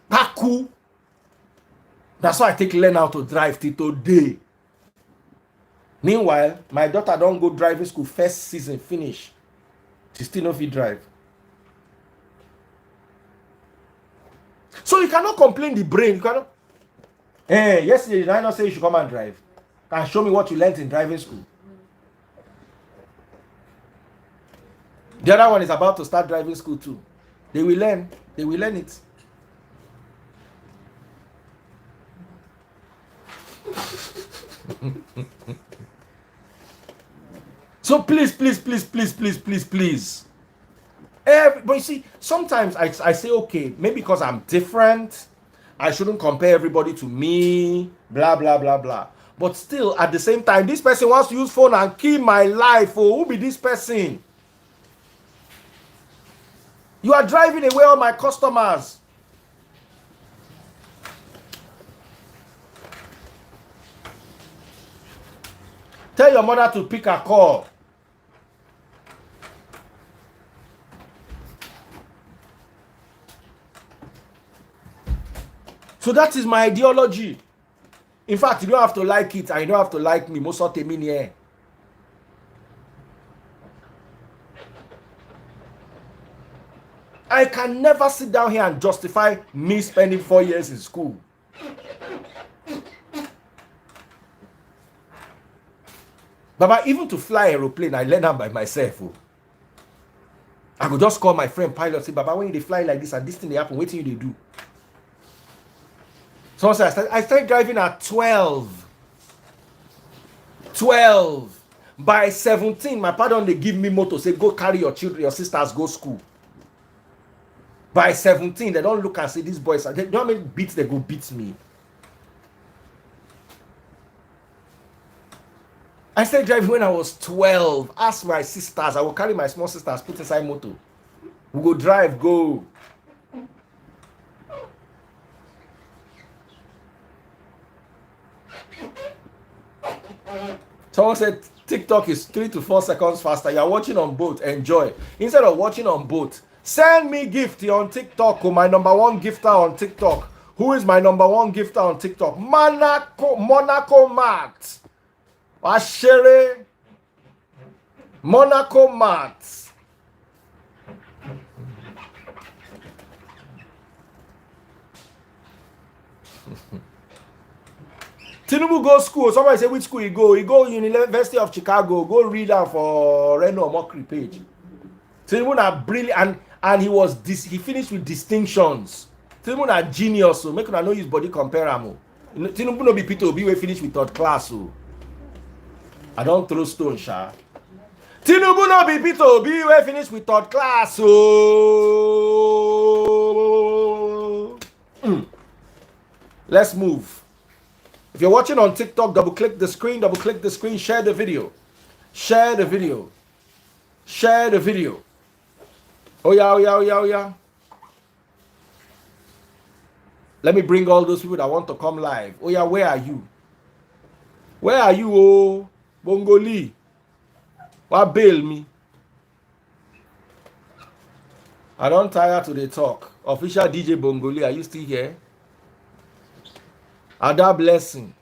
That cool. That's why I take learn how to drive till today. Meanwhile, my daughter don't go driving school first season finish. She still no fit drive. So you cannot complain the brain. You cannot. Yesterday did I not say you should come and drive? Can show me what you learned in driving school. The other one is about to start driving school too. They will learn. They will learn it. So please. But you see, sometimes I say, okay, maybe because I'm different, I shouldn't compare everybody to me, blah, blah, blah, blah. But still, at the same time, this person wants to use phone and kill my life. Oh, who be this person? You are driving away all my customers. Tell your mother to pick a call. So that is my ideology. In fact, you don't have to like it and you don't have to like me. Most of the mean here. I can never sit down here and justify me spending 4 years in school. Baba, even to fly aeroplane, I learned that by myself. Oh. I could just call my friend pilot, say, Baba, when they fly like this and this thing they happen, what do you do? So I started driving at 12. 12. By 17, my pardon, they give me motor, say, go carry your children, your sisters, go school. By 17, they don't look and say, these boys, they don't know how many beats they go beat me. I started driving when I was 12. Ask my sisters, I will carry my small sisters, put inside motor. We go drive, go. Someone said TikTok is 3 to 4 seconds faster. You're watching on both. Enjoy. Instead of watching on both, send me gift on TikTok. Oh, my number one gifter on TikTok. Who is my number one gifter on TikTok? Monaco Matt. Ashere. Monaco Matt. Tinubu go school. Somebody say which school he go? He go University of Chicago. Go read out for Reno Mokri page. Tinubu na brilliant and he was he finished with distinctions. Tinubu na genius. So make una know his body compare am. Tinubu no be Peter Obi we finish with third class. So I don't throw stone, sha. Tinubu no be Peter Obi we finish with third class. So let's move. If you're watching on TikTok, double click the screen, share the video. Share the video. Share the video. Oh yeah, oh yeah, oh yeah, oh yeah. Let me bring all those people that want to come live. Oh yeah, where are you? Where are you, oh? Bongoli? What bail me? I don't tire to the talk. Official DJ Bongoli, are you still here? Ada blessing.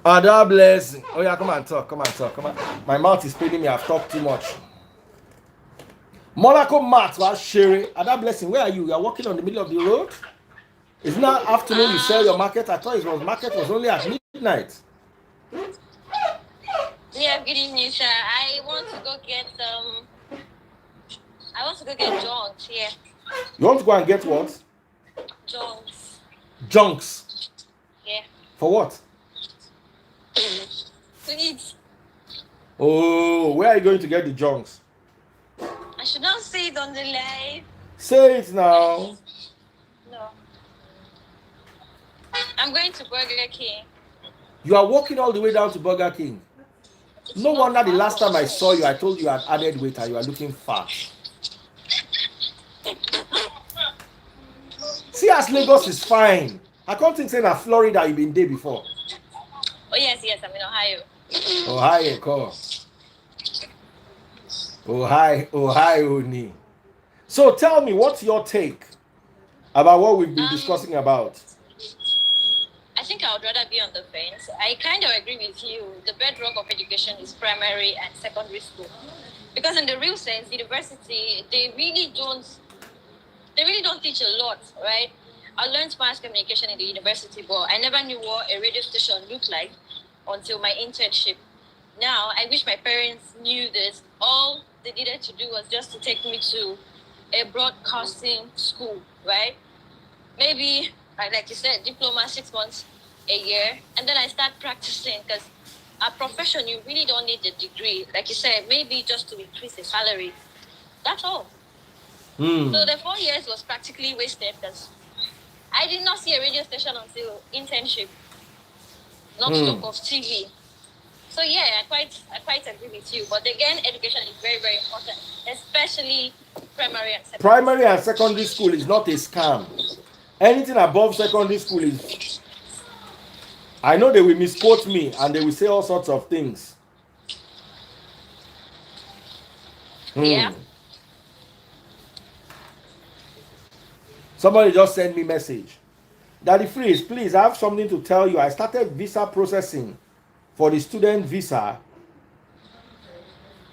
Ada blessing. Oh yeah, come on, talk. Come on, talk. Come on. My mouth is paining me. I've talked too much. Monaco Matt was Sherry. Ada blessing. Where are you? You are walking on the middle of the road. It's not afternoon. You sell your market. I thought it was market was only at midnight.
Yeah, good evening, sir. I want to go get junks. Yeah.
You want to go and get what?
Junks.
Junks.
Yeah.
For what?
To eat.
Oh, where are you going to get the junks?
I should not say it on the live.
Say it now.
No. I'm going to Burger King.
You are walking all the way down to Burger King. No wonder the last time I saw you, I told you had added weight and you are looking fat. See, as Lagos is fine. I can't think saying that Florida you've been there before.
Oh yes, I'm in Ohio.
Ohio, come. Ohio, ni. So tell me, what's your take about what we've been discussing about?
I think I would rather be on the fence. I kind of agree with you. The bedrock of education is primary and secondary school. Because in the real sense, university, they really don't teach a lot, right? I learned mass communication in the university, but I never knew what a radio station looked like until my internship. Now, I wish my parents knew this. All they needed to do was just to take me to a broadcasting school, right? Maybe, like you said, diploma 6 months, a year, and then I start practicing, because our profession, you really don't need a degree. Like you said, maybe just to increase the salary. That's all. So the 4 years was practically wasted, because I did not see a radio station until internship, not talk of TV. So yeah, I quite agree with you. But again, education is very, very important, especially primary and secondary.
Primary and secondary school is not a scam. Anything above secondary school is... I know they will misquote me and they will say all sorts of things.
Yeah.
Somebody just sent me a message. Daddy Freeze, please, I have something to tell you. I started visa processing for the student visa,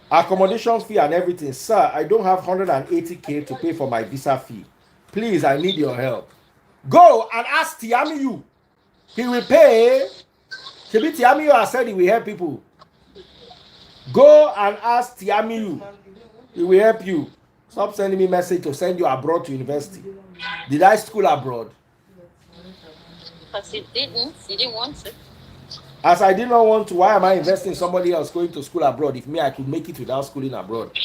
accommodation fee and everything. Sir, I don't have 180K to pay for my visa fee. Please, I need your help. Go and ask Tiamiyu. He will pay. Maybe Tiamiyu has said he will help people. Go and ask Tiamiyu. He will help you. Stop sending me message to send you abroad to university. Did I school abroad?
Because he didn't want to.
As I did not want to, why am I investing in somebody else going to school abroad if me I could make it without schooling abroad?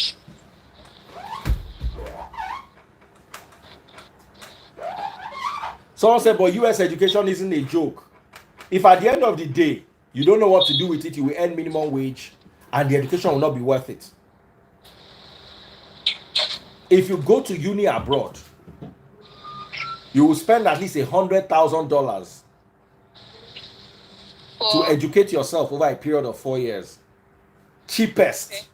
Someone said, but US education isn't a joke. If at the end of the day, you don't know what to do with it, you will earn minimum wage and the education will not be worth it. If you go to uni abroad, you will spend at least $100,000 to educate yourself over a period of 4 years. Cheapest. Okay.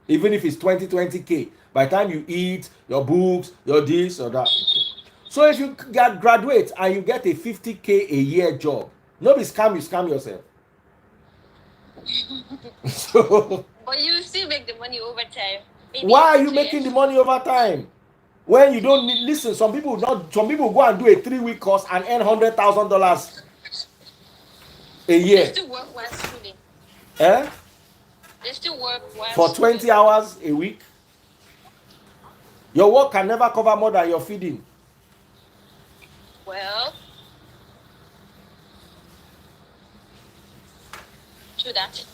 Even if it's 20K. By the time you eat, your books, your this or that. So if you graduate and you get a 50K a year job, nobody scam you, scam yourself. So,
but you still make the money over time.
Why are you making the money over time? When you don't need, listen, some people go and do a 3-week course and earn $100,000 a year.
They still work while schooling.
Eh?
They still work while
for 20 hours a week. Your work can never cover more than your feeding.
Well, true that.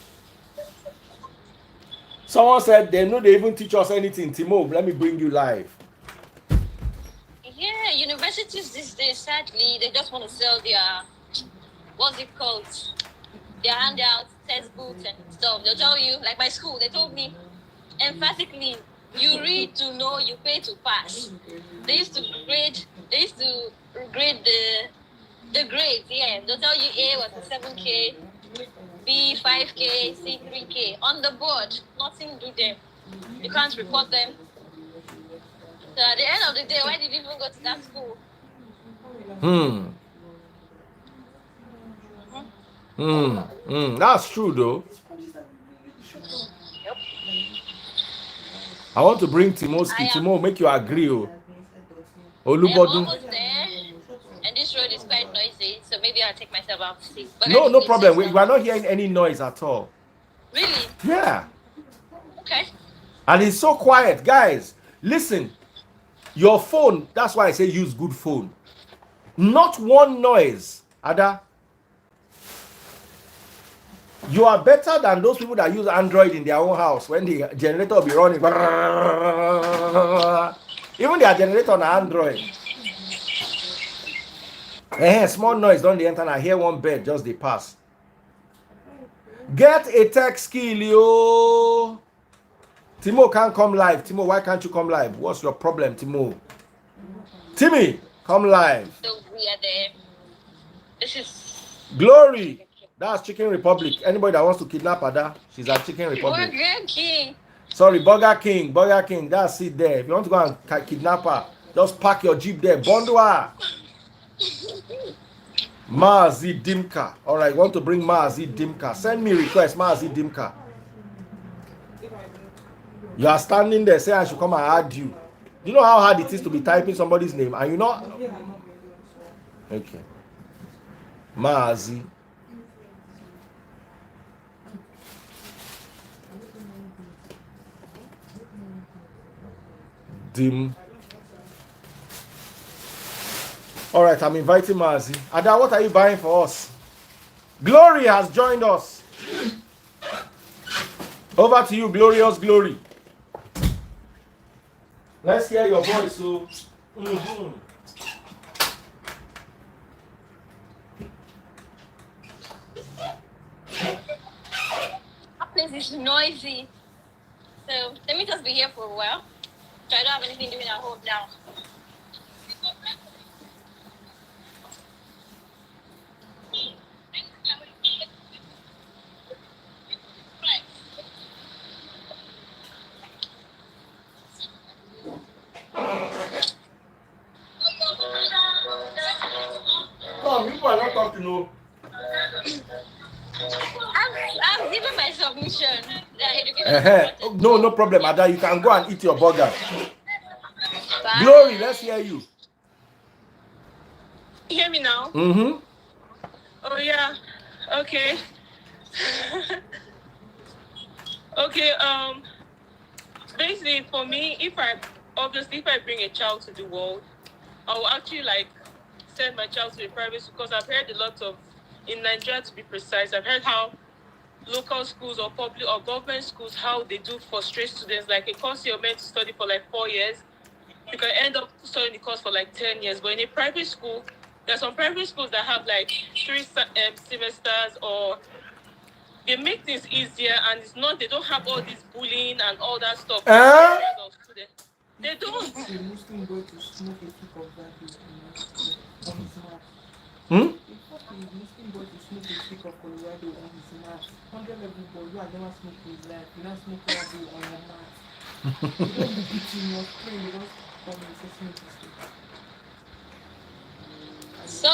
Someone said they know they even teach us anything. Timo, let me bring you live.
universities these days, sadly, they just want to sell their, what's it called? Their handouts, textbooks, and stuff. They'll tell you, like my school, they told me emphatically, you read to know, you pay to pass. They used to grade the grades, yeah. They'll tell you A was a 7K, B 5K, C 3K. On the board, nothing do them. You can't report them. So at the end of the day, why did you even go to that school?
That's true though.
Yep.
I want to bring Timoski. Timo, make you agree.
I am almost there, and this road is quite noisy, so maybe I'll take myself out to see. But
No problem. We are not hearing any noise at all.
Really?
Yeah.
Okay.
And it's so quiet. Guys, listen. Your phone, that's why I say use good phone. Not one noise. Ada, you are better than those people that use Android in their own house when the generator will be running. Even their generator on Android. Small noise, don't the enter and I hear one bird just they pass. Get a tech skill, yo. Timo can't come live. Timo, why can't you come live? What's your problem, Timo? Timmy, come live.
So we are there. This is
Glory. That's Chicken Republic. Anybody that wants to kidnap Ada, she's at Chicken Republic.
Burger King.
Sorry, Burger King. Burger King. That's it there. If you want to go and kidnap her, just park your Jeep there. Bundle her. Maazi Dimka. All right, want to bring Maazi Dimka. Send me request, Maazi Dimka. You are standing there, say I should come and add you. You know how hard it is to be typing somebody's name, and you know. Okay. Maazi. Dim. All right, I'm inviting Maazi. Ada, what are you buying for us? Glory has joined us. Over to you, glorious Glory. Let's hear your voice. So,
That place is noisy. So let me just be here for a while. So I don't have anything doing at home now.
Come, people are not talking. No.
I've given my submission.
No problem, Ada. You can go and eat your burger.
Bye.
Glory, let's hear you.
You hear me now?
Mm-hmm.
Oh yeah. Okay. Okay. Basically, for me, if I bring a child to the world, I will actually send my child to a private school because I've heard a lot of, in Nigeria to be precise, I've heard how local schools or public or government schools, how they do frustrate students. Like a course you're meant to study for 4 years, you can end up studying the course for 10 years. But in a private school, there are some private schools that have 3 semesters, or they make things easier, and it's not, they don't have all this bullying and all that stuff. They don't.
A Muslim boy to smoke a stick of Colorado on his mouth. A Muslim boy to smoke a stick of Colorado on his mouth. 100 level boy, you have never smoked in his life. You don't smoke Colorado on your mouth. You don't be beating your friend, you don't come and say smoke a stick.
So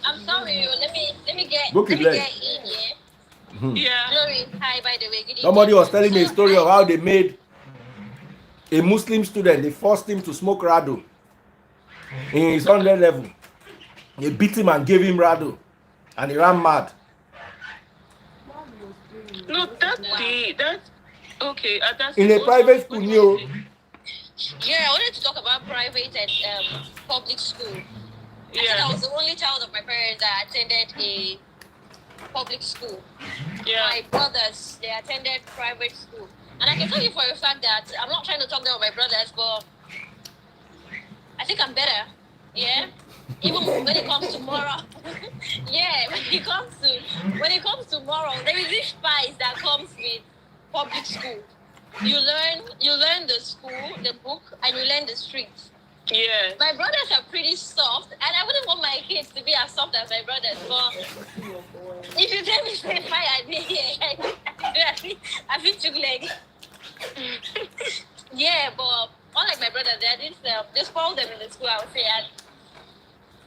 I'm sorry. Let me get
Book it,
in here.
Yeah.
Glory, hi. By the way, good evening.
Somebody was telling me a story of how they made a Muslim student. They forced him to smoke Rado in his 100 level. They beat him and gave him Rado, and he ran mad.
No, that's okay. That's
In a private school, no.
Yeah, I wanted to talk about private and public school. I think I was the only child of my parents that attended a public school.
Yeah.
My brothers, they attended private school. And I can tell you for a fact that I'm not trying to talk down on my brothers, but I think I'm better. Yeah. Even when it comes to moral, yeah. When it comes to moral, there is this spice that comes with public school. You learn the school, the book, and you learn the streets.
Yeah.
My brothers are pretty soft, and I wouldn't want my kids to be as soft as my brothers. But if you tell me say fire, I feel too leg. Yeah, but unlike my brothers, they spoil them in the school. I would say, and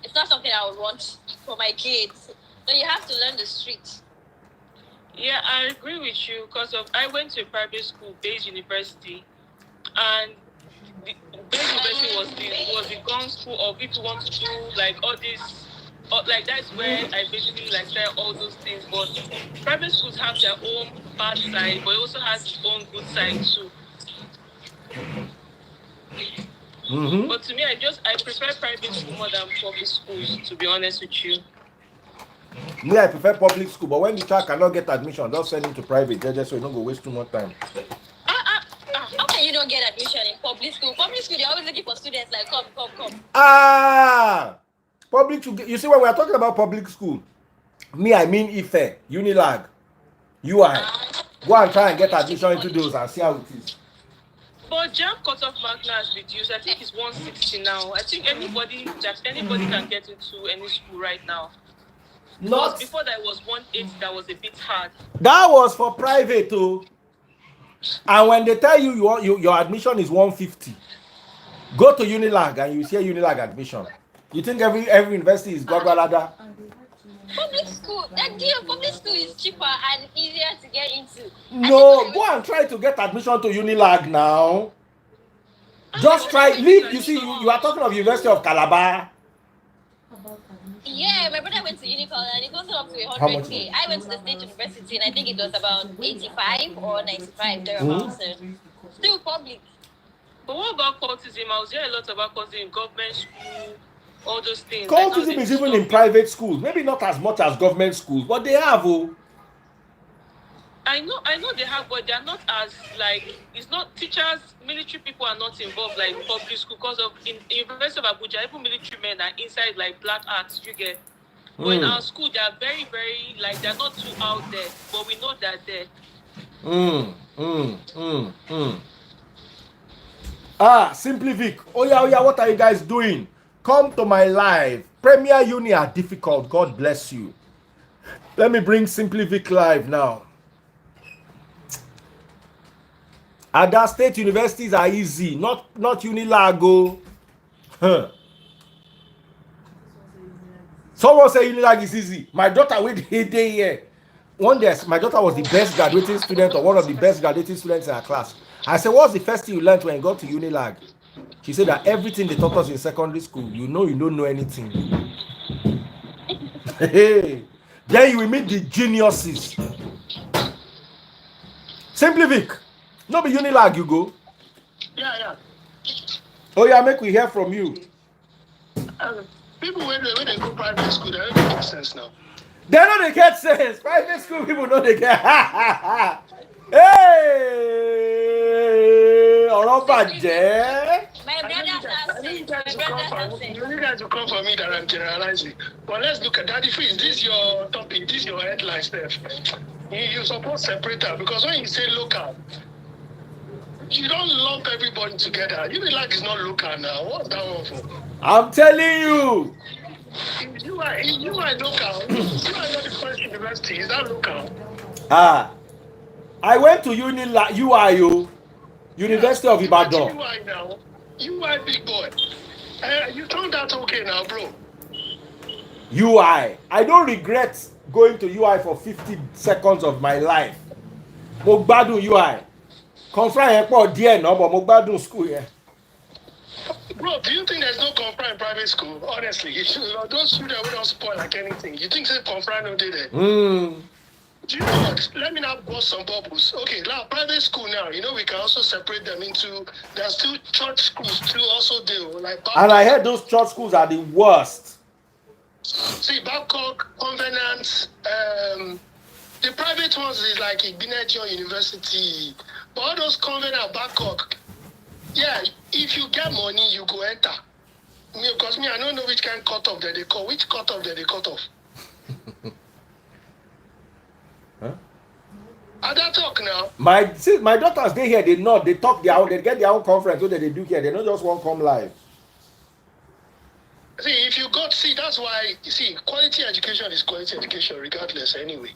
it's not something I would want for my kids. So you have to learn the streets.
Yeah, I agree with you because I went to a private school, Bayes University, and Bayes University was the gun school of if you want to do like all this, like that's where I basically like learn all those things. But private schools have their own bad side, but it also has its own good side too.
Mm-hmm.
But to me, I prefer private school more than public schools, to be honest with you.
Me, I prefer public school, but when the child cannot get admission, don't send him to private, just so you don't go waste too much time.
How can you not get admission in public school? Public school, they're always looking for students like come.
Public school. You see, when we are talking about public school, me, I mean Ife, Unilag, UI. Go and try and get admission into those and see how it is.
But JAMB cutoff mark now has reduced. I think it's 160 now. I think anybody can get into any school right now.
Not
before that was 180. That was a bit hard.
That was for private too. And when they tell you your admission is 150, go to Unilag and you see Unilag admission. You think every university is Gwagwalada?
Public school is cheaper and easier to get into.
No, go and try to get admission to Unilag now. Just try. You see, you are talking of University of Calabar.
Yeah, my brother went to Unicol and it goes up to 100K. I went to the State University and I think it was about 85 or 95 thereabouts. Still public.
But what about cultism? I was hearing a lot about cultism in government school, all those things.
Cultism is even in private schools. Maybe not as much as government schools, but they have.
I know they have, but they are not as like, it's not teachers, military people are not involved like public school because of in University of Abuja, even military men are inside like black arts, you get. But in our school, they are very, very like they're not too out there, but we know that they're.
Simply Vic. Oh yeah, what are you guys doing? Come to my live. Premier Uni are difficult. God bless you. Let me bring Simply Vic live now. Other state universities are easy, not Unilag. Huh. Someone say Unilag is easy. My daughter went a day here. One day, my daughter was the best graduating student or one of the best graduating students in her class. I said, what's the first thing you learned when you got to Unilag? She said that everything they taught us in secondary school, you don't know anything. Hey, then you will meet the geniuses. Simply Vic. No be Unilag you go.
Yeah.
Oh yeah, make we hear from you.
People when they go private school, they don't make sense now.
They know they get sense. Private school people know they get. Hey, ọ̀rọ̀ bàjẹ́.
My brother has
You guys will come for me that I'm generalizing. But let's look at Daddy Freeze. This is your topic. This is your headline stuff. You suppose separate that because when you say local, you don't lump everybody together. Unilag is not local now. What's that one for?
I'm telling you.
If you are local, you are not the first university. Is that local?
I went to UIO, University of Ibadan.
UI now. UI big boy. You turned that okay now, bro.
UI. I don't regret going to UI for 50 seconds of my life. Mo gbádùn UI. Confront yẹn pọ̀ díẹ̀ náà, but mo gbádùn school yẹn.
Bro, do you think there's no confront in private school? Honestly, those students will not spoil like anything. You think say confront no dey there? Do you know what? Let me now bust some bubbles. Okay, now private school now, we can also separate them into, there's still church schools too also do. Like
and I heard those church schools are the worst.
See, Babcock, Covenant, the private ones is like Igbenedion University. But all those Covenant, Babcock, yeah, if you get money, you go enter. Because me, I don't know which kind of cutoff that they call. Which cutoff that they cut off?
Huh?
I don't talk now.
My daughters, they here, they not, they talk their own, they get their own conference, so that they do here. They don't just want come live.
See, if you got, see, that's why, you see, quality education is quality education regardless anyway.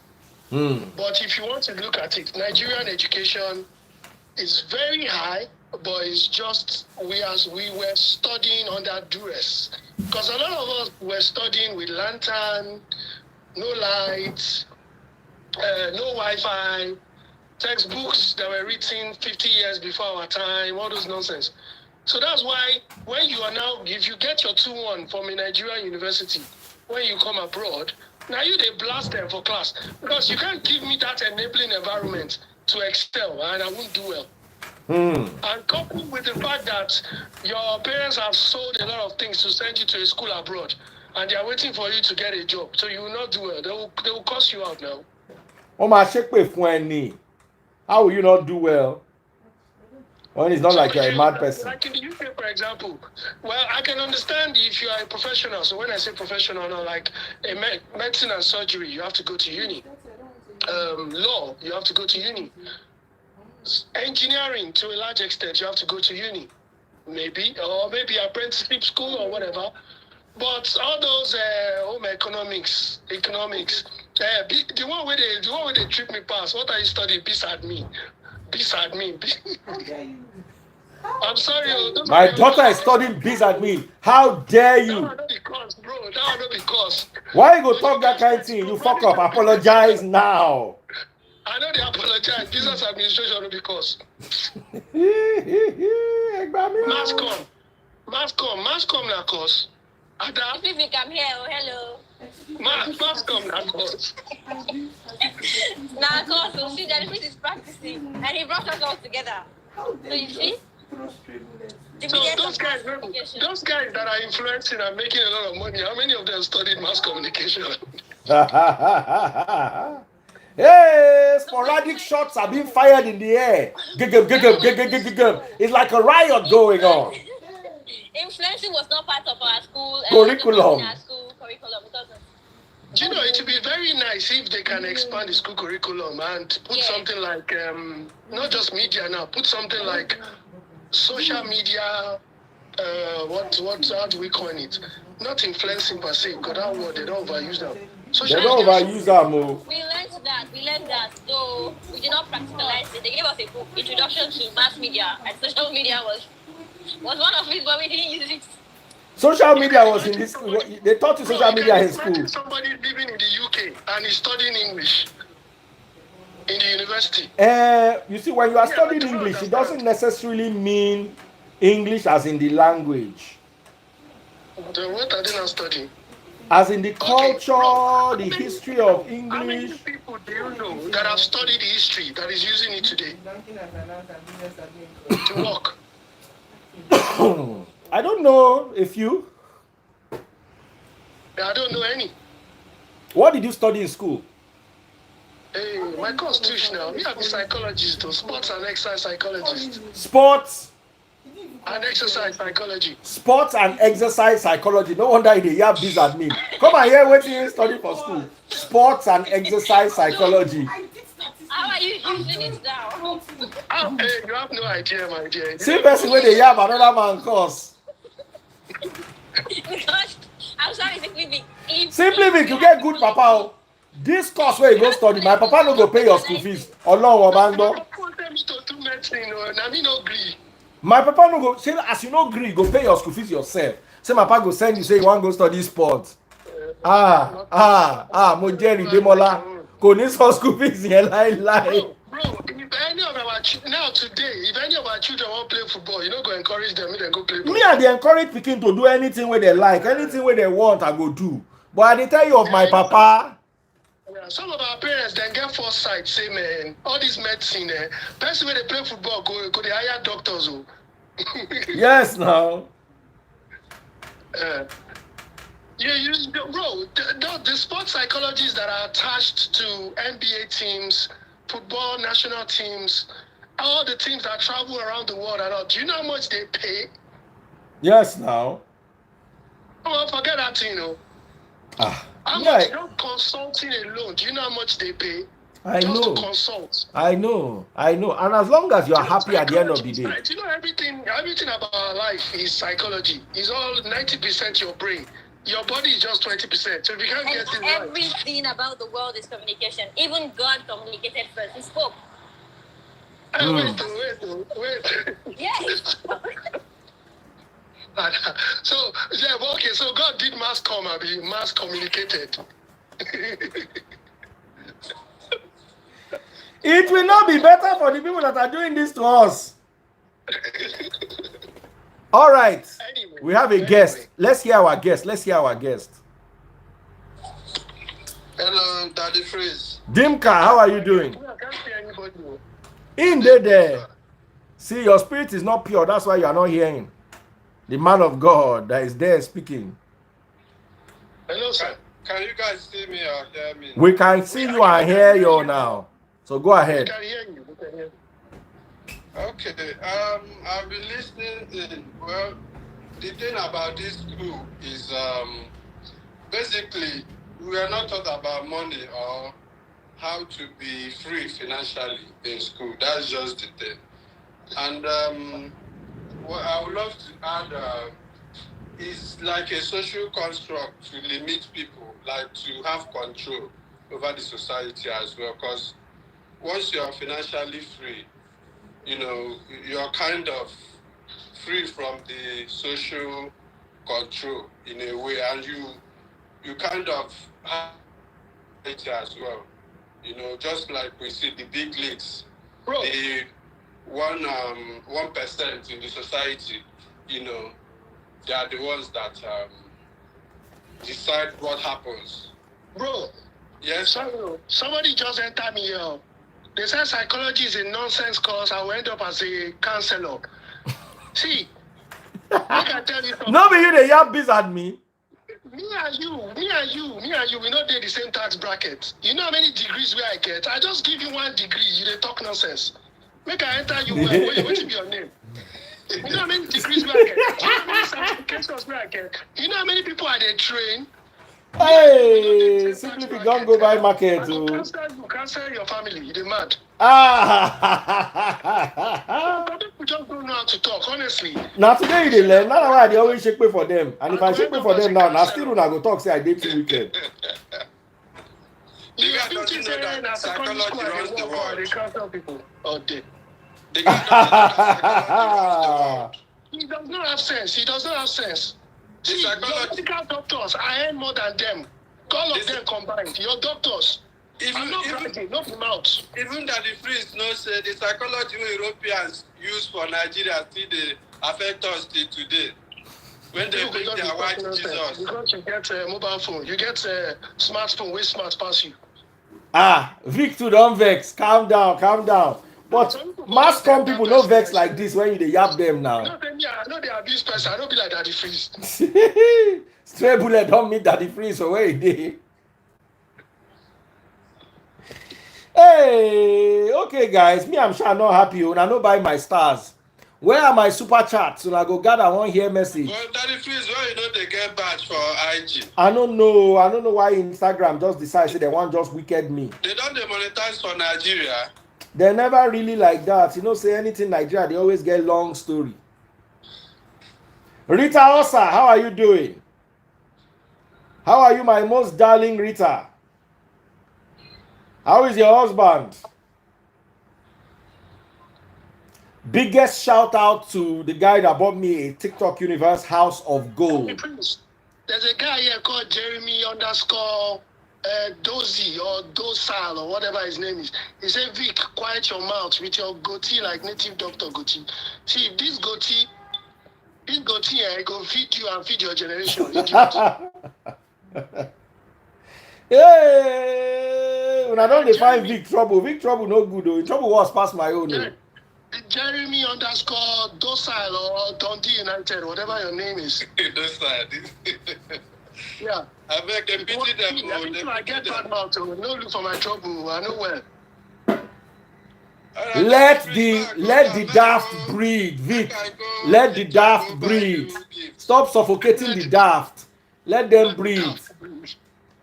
But if you want to look at it, Nigerian education is very high, but it's just, we were studying under duress. Because a lot of us were studying with lantern, no lights, no Wi-Fi, textbooks that were written 50 years before our time, all those nonsense. So that's why when you are now, if you get your 2-1 from a Nigerian university, when you come abroad, now they blast them for class. Because you can't give me that enabling environment to excel, and I won't do well. And coupled with the fact that your parents have sold a lot of things to send you to a school abroad, and they are waiting for you to get a job, so you will not do well. They will cuss you out now.
How will you not do well? When it's not like you're a mad person.
Like in the UK, for example, well, I can understand if you are a professional. So when I say professional, not like a medicine and surgery, you have to go to uni. Law, you have to go to uni. Engineering, to a large extent, you have to go to uni. Maybe apprenticeship school or whatever. But all those home economics, the one where they trip me past. What are you studying? BSadmin. I'm sorry.
My daughter is studying BSadmin. How dare you?
That will not be course, bro. That will not be course.
Why you go talk that kind of thing? You fuck up. Apologize now.
I know they apologize. Business administration will be course. Masscom na course. Ada.
If I'm here, oh, hello.
Masscom na course.
Nah, course, so see, the is practicing, and he brought us all together. So you see?
So those guys that are influencing and making a lot of money, how many of them studied mass communication?
Hey, sporadic shots are being fired in the air. It's like a riot going on.
Influencing was not part of our school
curriculum.
Do you know, it would be very nice if they can expand the school curriculum and put something like, not just media now, put something like social media, how do we coin it? Not influencing per se, because that word, they don't overuse that.
They don't overuse that move.
We learned that, though we did not practicalize it. They gave us a book, Introduction to Mass Media, and social media was one of it, but we didn't use it.
Social media was in this. They taught you social media in school.
Somebody living in the UK and is studying English in the university.
You see, when you are studying English, it doesn't necessarily mean English as in the language.
Then what are they not studying?
As in the culture, the history of English.
How many people do you know that have studied history that is using it today to work?
I don't know if you.
I don't know any.
What did you study in school?
Hey, my constitution now. Me, I'm a psychologist, sports and exercise psychologist.
Sports
and exercise psychology.
Sports and exercise psychology. No wonder they have this at me. Come and hear what you study for school. Sports and exercise psychology.
How are you using it now?
Hey, you have no idea, my dear.
Same person where they have another man course.
Because I'm sorry,
Simply Vic, you get good papa. This course where you go study, my papa no go pay your school fees. Ọlọ́run ọba ń gbọ́. My papa no go say as you no gree, go pay your school fees yourself. Say my papa go send you say you wan go study sports. Mo jẹ́rìí Démọ́lá. Kò ní sọ school fees yẹn láíláí.
Bro, if any of our now today, if any of our children want play football, you know, go encourage them, they go play football.
Me, I dey encourage pikin to do anything where they like, anything where they want, I go do. But I dey tell you of my papa.
Yeah, some of our parents then get foresight, say man, all this medicine, person when they play football, go they hire doctors. Oh.
Yes, now.
Bro, the sports psychologists that are attached to NBA teams, football national teams, all the teams that travel around the world and all, do you know how much they pay?
Yes, now.
Oh, forget that thing, How much? Not consulting alone. Do you know how much they pay?
I
just
know.
To consult.
I know. And as long as you are happy at the end of the day.
You know, everything about our life is psychology. It's all 90% your brain. Your body is just 20%. So if you can't get it right.
Everything about the world is communication. Even God communicated first. He spoke.
Wait.
Yeah, he spoke.
So, yeah, okay, so God did mass communicated.
It will not be better for the people that are doing this to us. All right. Anyway, we have a guest. Let's hear our guest.
Hello, Daddy Freeze.
Dimka, how are you doing?
I can't see anybody.
In there. See, your spirit is not pure. That's why you are not hearing. The man of God that is there speaking.
Hello, sir.
Can you guys see me or hear me?
We can see you and hear you now. So go ahead.
We can hear you.
Okay. I've been listening in. Well, the thing about this school is basically we are not talking about money or how to be free financially in school. That's just the thing. And what I would love to add is like a social construct to limit people, like to have control over the society as well. Because once you are financially free, you know, you're kind of free from the social control in a way, and you kind of have it as well. You know, just like we see the big leagues, the 1% in the society, you know, they are the ones that decide what happens.
Bro,
yes,
somebody just entered me here. They said psychology is a nonsense course. I will end up as a counselor. See, I can tell you something.
No, but you the yap biz at me.
Me and you, we not do the same tax bracket. You know how many degrees where I get? I just give you 1 degree, you dey talk nonsense. Make I enter you where what be your name? You know how many degrees where I get? You know how many certifications where I get? You know how many people are they train?
Hey, simply we don't go buy market.
You cancel your family, you dey mad. People just don't know how to talk, honestly.
Now today they learn. Now why they always shake pay for them. And if I shake pay for them now still when I go talk say I did 2 weekend.
You guys don't know that psychology runs the world.
They cancel people all day.
The guy
He does not have sense. See, your medical doctors, I earn more than them. All of them combined. Your doctors.
Even
not the mouth.
Even that the priest knows the psychology Europeans use for Nigeria still they affect us till today. When they bring their white Jesus.
Because you get a mobile phone, you get a smartphone, way smart pass you.
Vic too don't vex. Calm down. But mass com people no vex like this when you dey yap them now.
I know they abuse person. I don't be like Daddy Freeze.
Stray bullet don't meet Daddy Freeze so where he dey. Hey, okay guys, me I'm sure I'm not happy. I no buy my stars. Where are my super chats? So I go gather one here message.
Well, Daddy Freeze, why you know they get badge for IG?
I don't know why Instagram just decide say they want just wicked me.
They don't demonetize for Nigeria.
They never really like that. You know, say anything Nigeria, they always get long story. Rita Osa, how are you doing? How are you, my most darling Rita? How is your husband? Biggest shout out to the guy that bought me a TikTok Universe House of Gold.
There's a guy here called Jeremy _ Dozy or Docile or whatever his name is. He said, Vic, quiet your mouth with your goatee like native Dr. Goatee. See, this goatee, I go feed you and feed your generation.
Hey, when I don't define Vic trouble no good though. Trouble was past my own.
Jeremy _ Docile or Dundee United, whatever your name is.
Docile.
Yeah.
I beg them pity them.
I get bad mouth. No look for my trouble. I know where.
Let the daft breed, Vic. Let the daft breed. Stop suffocating the daft. Let them breathe.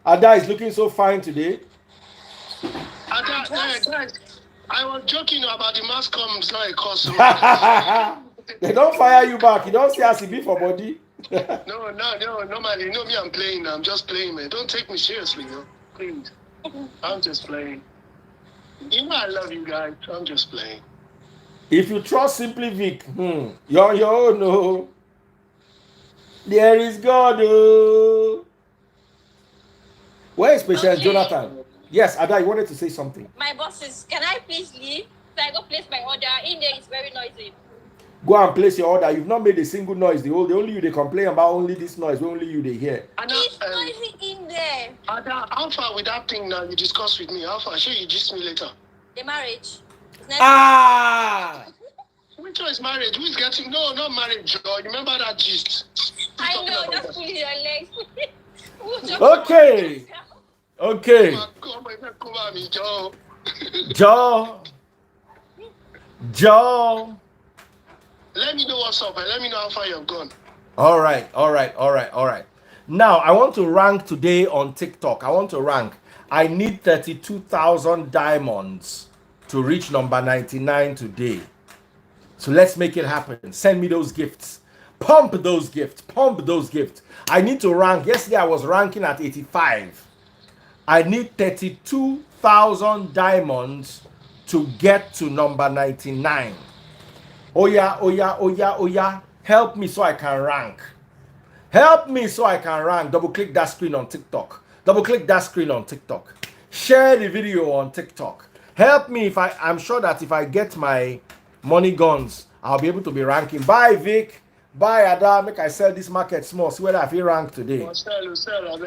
Ada is looking so fine today.
Ada, I was joking about the mass comes not a cause.
They don't fire you back. You don't see us be for body.
No, normally, you know me, I'm playing. I'm just playing, man. Don't take me seriously, yo. Please. I'm just playing. You know I love you guys. I'm just playing.
If you trust Simply Vic, you're on your own, no. There is God, oh. Where is Patience Jonathan? Yes, Ada, you wanted to say something.
My bosses, can I please leave? So I go place my order. In there, it's very noisy.
Go and place your order. You've not made a single noise. The only you they complain about only this noise. Only you they hear.
It's noisy in there.
Ada, how far with that thing now you discuss with me? How far? Sure, you gist me later.
The marriage.
Which one is marriage? Who is getting? No, not marriage, Joe. Remember that gist.
I know, just pull your legs.
Okay. Joe.
Let me know what's up and let me know how far you've gone.
All right. Now, I want to rank today on TikTok. I need 32,000 diamonds to reach number 99 today. So let's make it happen. Send me those gifts. Pump those gifts. I need to rank. Yesterday, I was ranking at 85. I need 32,000 diamonds to get to number 99. Oh yeah. Help me so I can rank. Double click that screen on TikTok. Share the video on TikTok. Help me I'm sure that if I get my money guns, I'll be able to be ranking. Bye, Vic. Bye, Ada. Make I sell this market small. See whether I feel rank today.
Sell.
Sell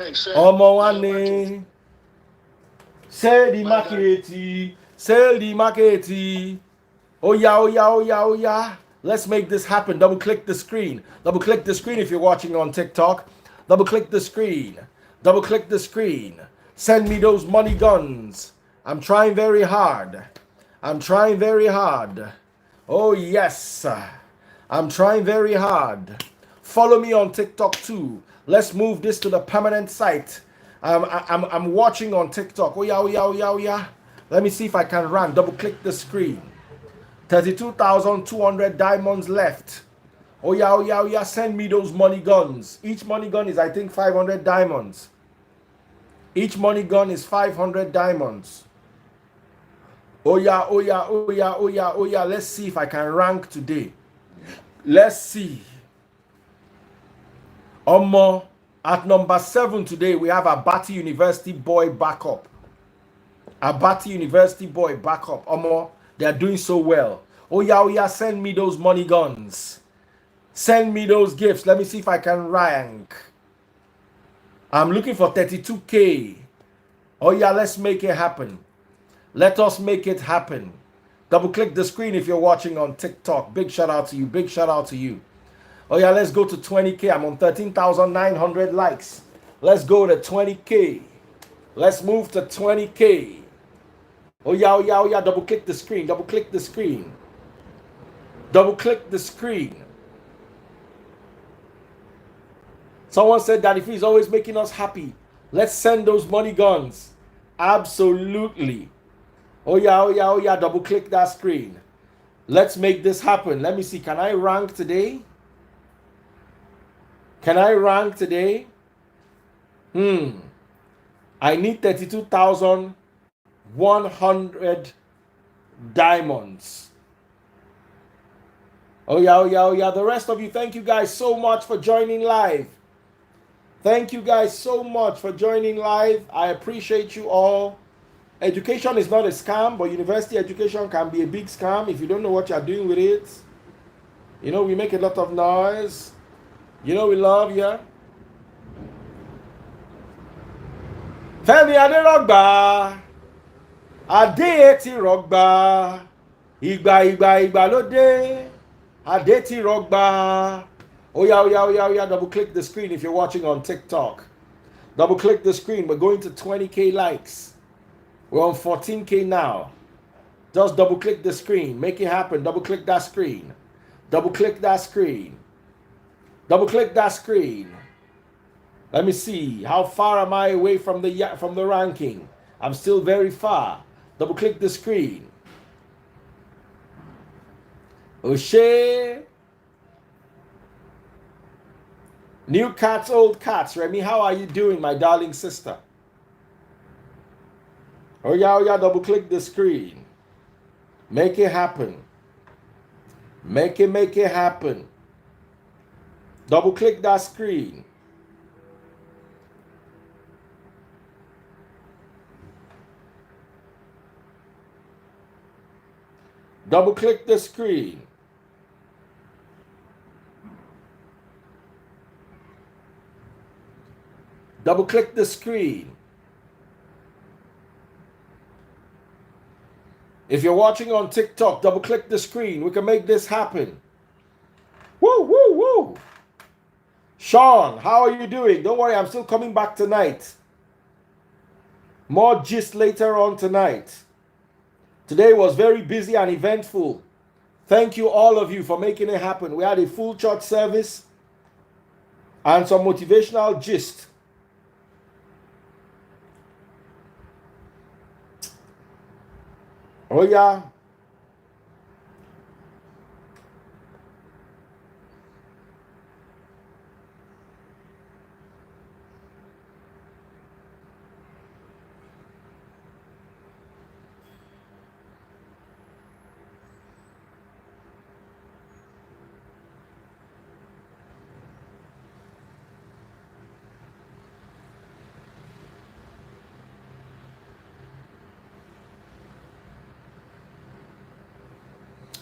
the market. Oh yeah. Let's make this happen. Double click the screen if you're watching on TikTok. Double click the screen. Send me those money guns. I'm trying very hard. Oh yes. I'm trying very hard. Follow me on TikTok too. Let's move this to the permanent site. I'm watching on TikTok. Oh yeah. Let me see if I can rank. Double click the screen. 32,200 diamonds left. Oh yeah. Send me those money guns. Each money gun is, I think, 500 diamonds. Each money gun is 500 diamonds. Oh yeah. Let's see if I can rank today. Let's see. At number 7 today, we have Abati University boy backup. They're doing so well. Oh yeah. Send me those money guns. Send me those gifts. Let me see if I can rank. I'm looking for 32K. Oh yeah, let's make it happen. Let us make it happen. Double click the screen if you're watching on TikTok. Big shout out to you. Oh yeah, let's go to 20K. I'm on 13,900 likes. Let's go to 20K. Let's move to 20K. Oh yeah. Double click the screen. Someone said that if he's always making us happy, let's send those money guns. Absolutely. Oh yeah. Double click that screen. Let's make this happen. Let me see. Can I rank today? I need 32,100 diamonds. Oh yeah. The rest of you, thank you guys so much for joining live. I appreciate you all. Education is not a scam, but university education can be a big scam if you don't know what you're doing with it. You know, we make a lot of noise. You know, we love you. Femi Aderogba. Ade ti rogba. Igba lode. Ade ti rogba. Oh yeah. Double click the screen if you're watching on TikTok. Double click the screen. We're going to 20K likes. We're on 14K now. Just double click the screen. Make it happen. Double click that screen. Let me see. How far am I away from the ranking? I'm still very far. Double click the screen. O'Shea. New cats, old cats. Remy, how are you doing, my darling sister? Oh yeah, double click the screen. Make it happen. Make it happen. Double click that screen. Double click the screen. Double click the screen. If you're watching on TikTok, double click the screen. We can make this happen. Woo, woo, woo. Sean, how are you doing? Don't worry, I'm still coming back tonight. More gist later on tonight. Today was very busy and eventful. Thank you, all of you, for making it happen. We had a full church service and some motivational gist. Oh, yeah.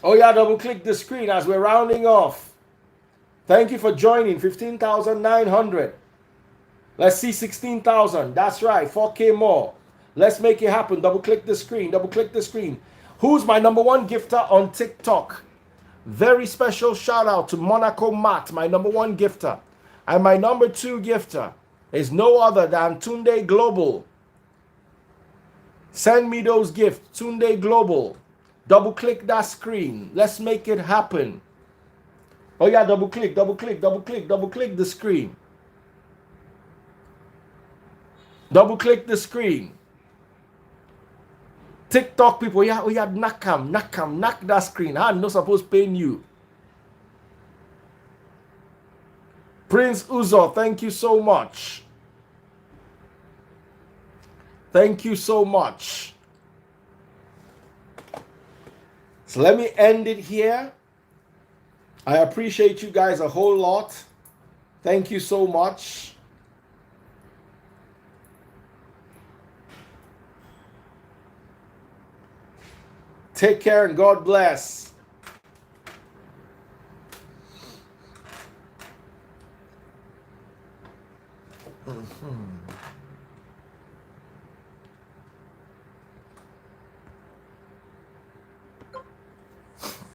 Oh yeah, double click the screen as we're rounding off. Thank you for joining. 15,900. Let's see 16,000. That's right. 4K more. Let's make it happen. Double click the screen. Double click the screen. Who's my number one gifter on TikTok? Very special shout out to Monaco Matt, my number one gifter. And my number two gifter is no other than Tunde Global. Send me those gifts. Tunde Global. Double click that screen. Let's make it happen. Oh yeah, double click the screen. Double click the screen. TikTok people, yeah, we had knock that screen. I'm not supposed to pay you. Prince Uzo, thank you so much. Thank you so much. So let me end it here. I appreciate you guys a whole lot. Thank you so much. Take care and God bless. Mm-hmm.